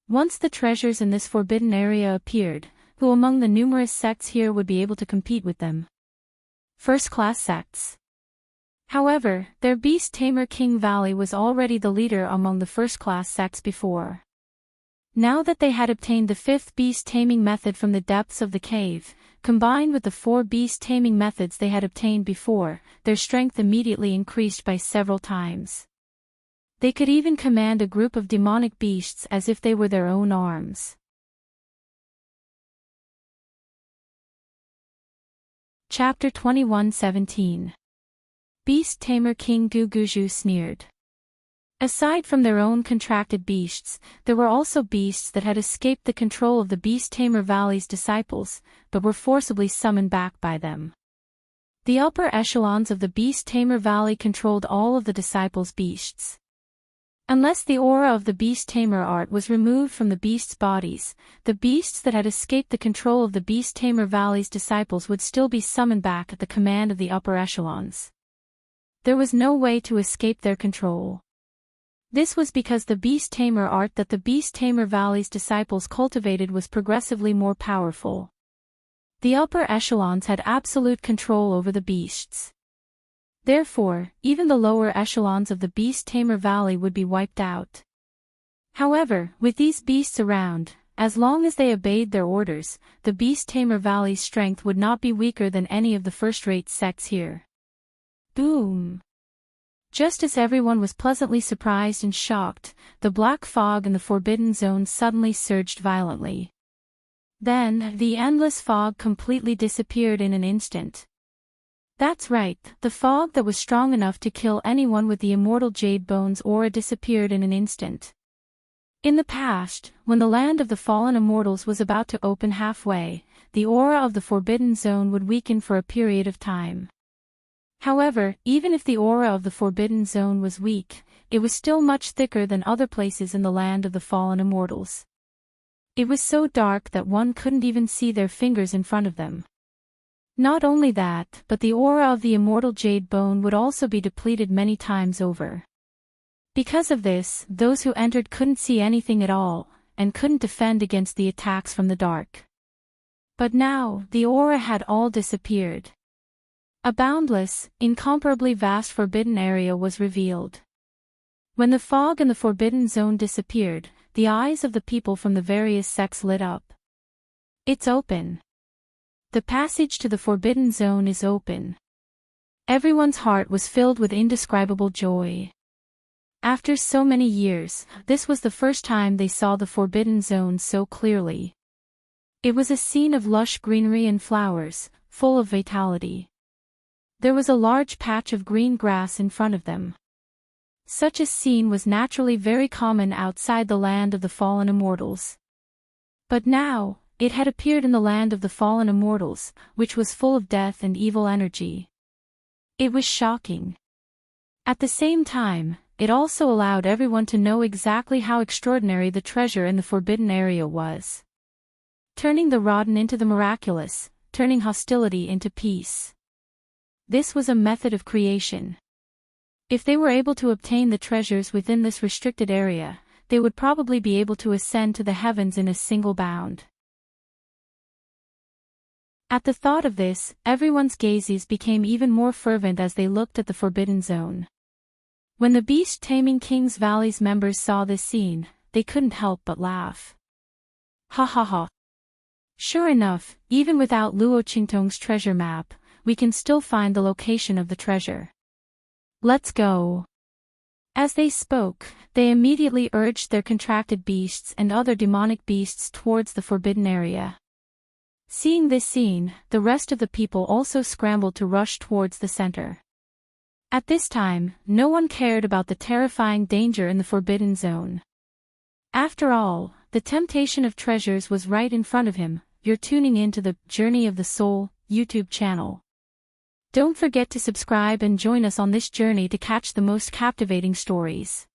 Speaker 1: Once the treasures in this forbidden area appeared, who among the numerous sects here would be able to compete with them? First-class sects. However, their beast tamer King Valley was already the leader among the first-class sects before. Now that they had obtained the fifth beast taming method from the depths of the cave, combined with the 4 beast taming methods they had obtained before, their strength immediately increased by several times. They could even command a group of demonic beasts as if they were their own arms. Chapter 21:17. Beast Tamer King Guguju sneered. Aside from their own contracted beasts, there were also beasts that had escaped the control of the Beast Tamer Valley's disciples, but were forcibly summoned back by them. The upper echelons of the Beast Tamer Valley controlled all of the disciples' beasts. Unless the aura of the Beast Tamer art was removed from the beasts' bodies, the beasts that had escaped the control of the Beast Tamer Valley's disciples would still be summoned back at the command of the upper echelons. There was no way to escape their control. This was because the Beast Tamer art that the Beast Tamer Valley's disciples cultivated was progressively more powerful. The upper echelons had absolute control over the beasts. Therefore, even the lower echelons of the Beast Tamer Valley would be wiped out. However, with these beasts around, as long as they obeyed their orders, the Beast Tamer Valley's strength would not be weaker than any of the first-rate sects here. Boom! Just as everyone was pleasantly surprised and shocked, the black fog in the Forbidden Zone suddenly surged violently. Then, the endless fog completely disappeared in an instant. That's right, the fog that was strong enough to kill anyone with the immortal Jade Bones aura disappeared in an instant. In the past, when the land of the fallen immortals was about to open halfway, the aura of the Forbidden Zone would weaken for a period of time. However, even if the aura of the Forbidden Zone was weak, it was still much thicker than other places in the land of the fallen immortals. It was so dark that one couldn't even see their fingers in front of them. Not only that, but the aura of the immortal Jade Bone would also be depleted many times over. Because of this, those who entered couldn't see anything at all, and couldn't defend against the attacks from the dark. But now, the aura had all disappeared. A boundless, incomparably vast forbidden area was revealed. When the fog in the Forbidden Zone disappeared, the eyes of the people from the various sects lit up. It's open. The passage to the Forbidden Zone is open. Everyone's heart was filled with indescribable joy. After so many years, this was the first time they saw the forbidden zone so clearly. It was a scene of lush greenery and flowers, full of vitality. There was a large patch of green grass in front of them. Such a scene was naturally very common outside the land of the fallen immortals. But now, it had appeared in the land of the fallen immortals, which was full of death and evil energy. It was shocking. At the same time, it also allowed everyone to know exactly how extraordinary the treasure in the forbidden area was. Turning the rotten into the miraculous, turning hostility into peace. This was a method of creation. If they were able to obtain the treasures within this restricted area, they would probably be able to ascend to the heavens in a single bound. At the thought of this, everyone's gazes became even more fervent as they looked at the forbidden zone. When the beast-taming King's Valley's members saw this scene, they couldn't help but laugh. Ha ha ha. Sure enough, even without Luo Qingtong's treasure map, we can still find the location of the treasure. Let's go. As they spoke, they immediately urged their contracted beasts and other demonic beasts towards the forbidden area. Seeing this scene, the rest of the people also scrambled to rush towards the center. At this time, no one cared about the terrifying danger in the forbidden zone. After all, the temptation of treasures was right in front of him. You're tuning into the Journey of the Soul YouTube channel. Don't forget to subscribe and join us on this journey to catch the most captivating stories.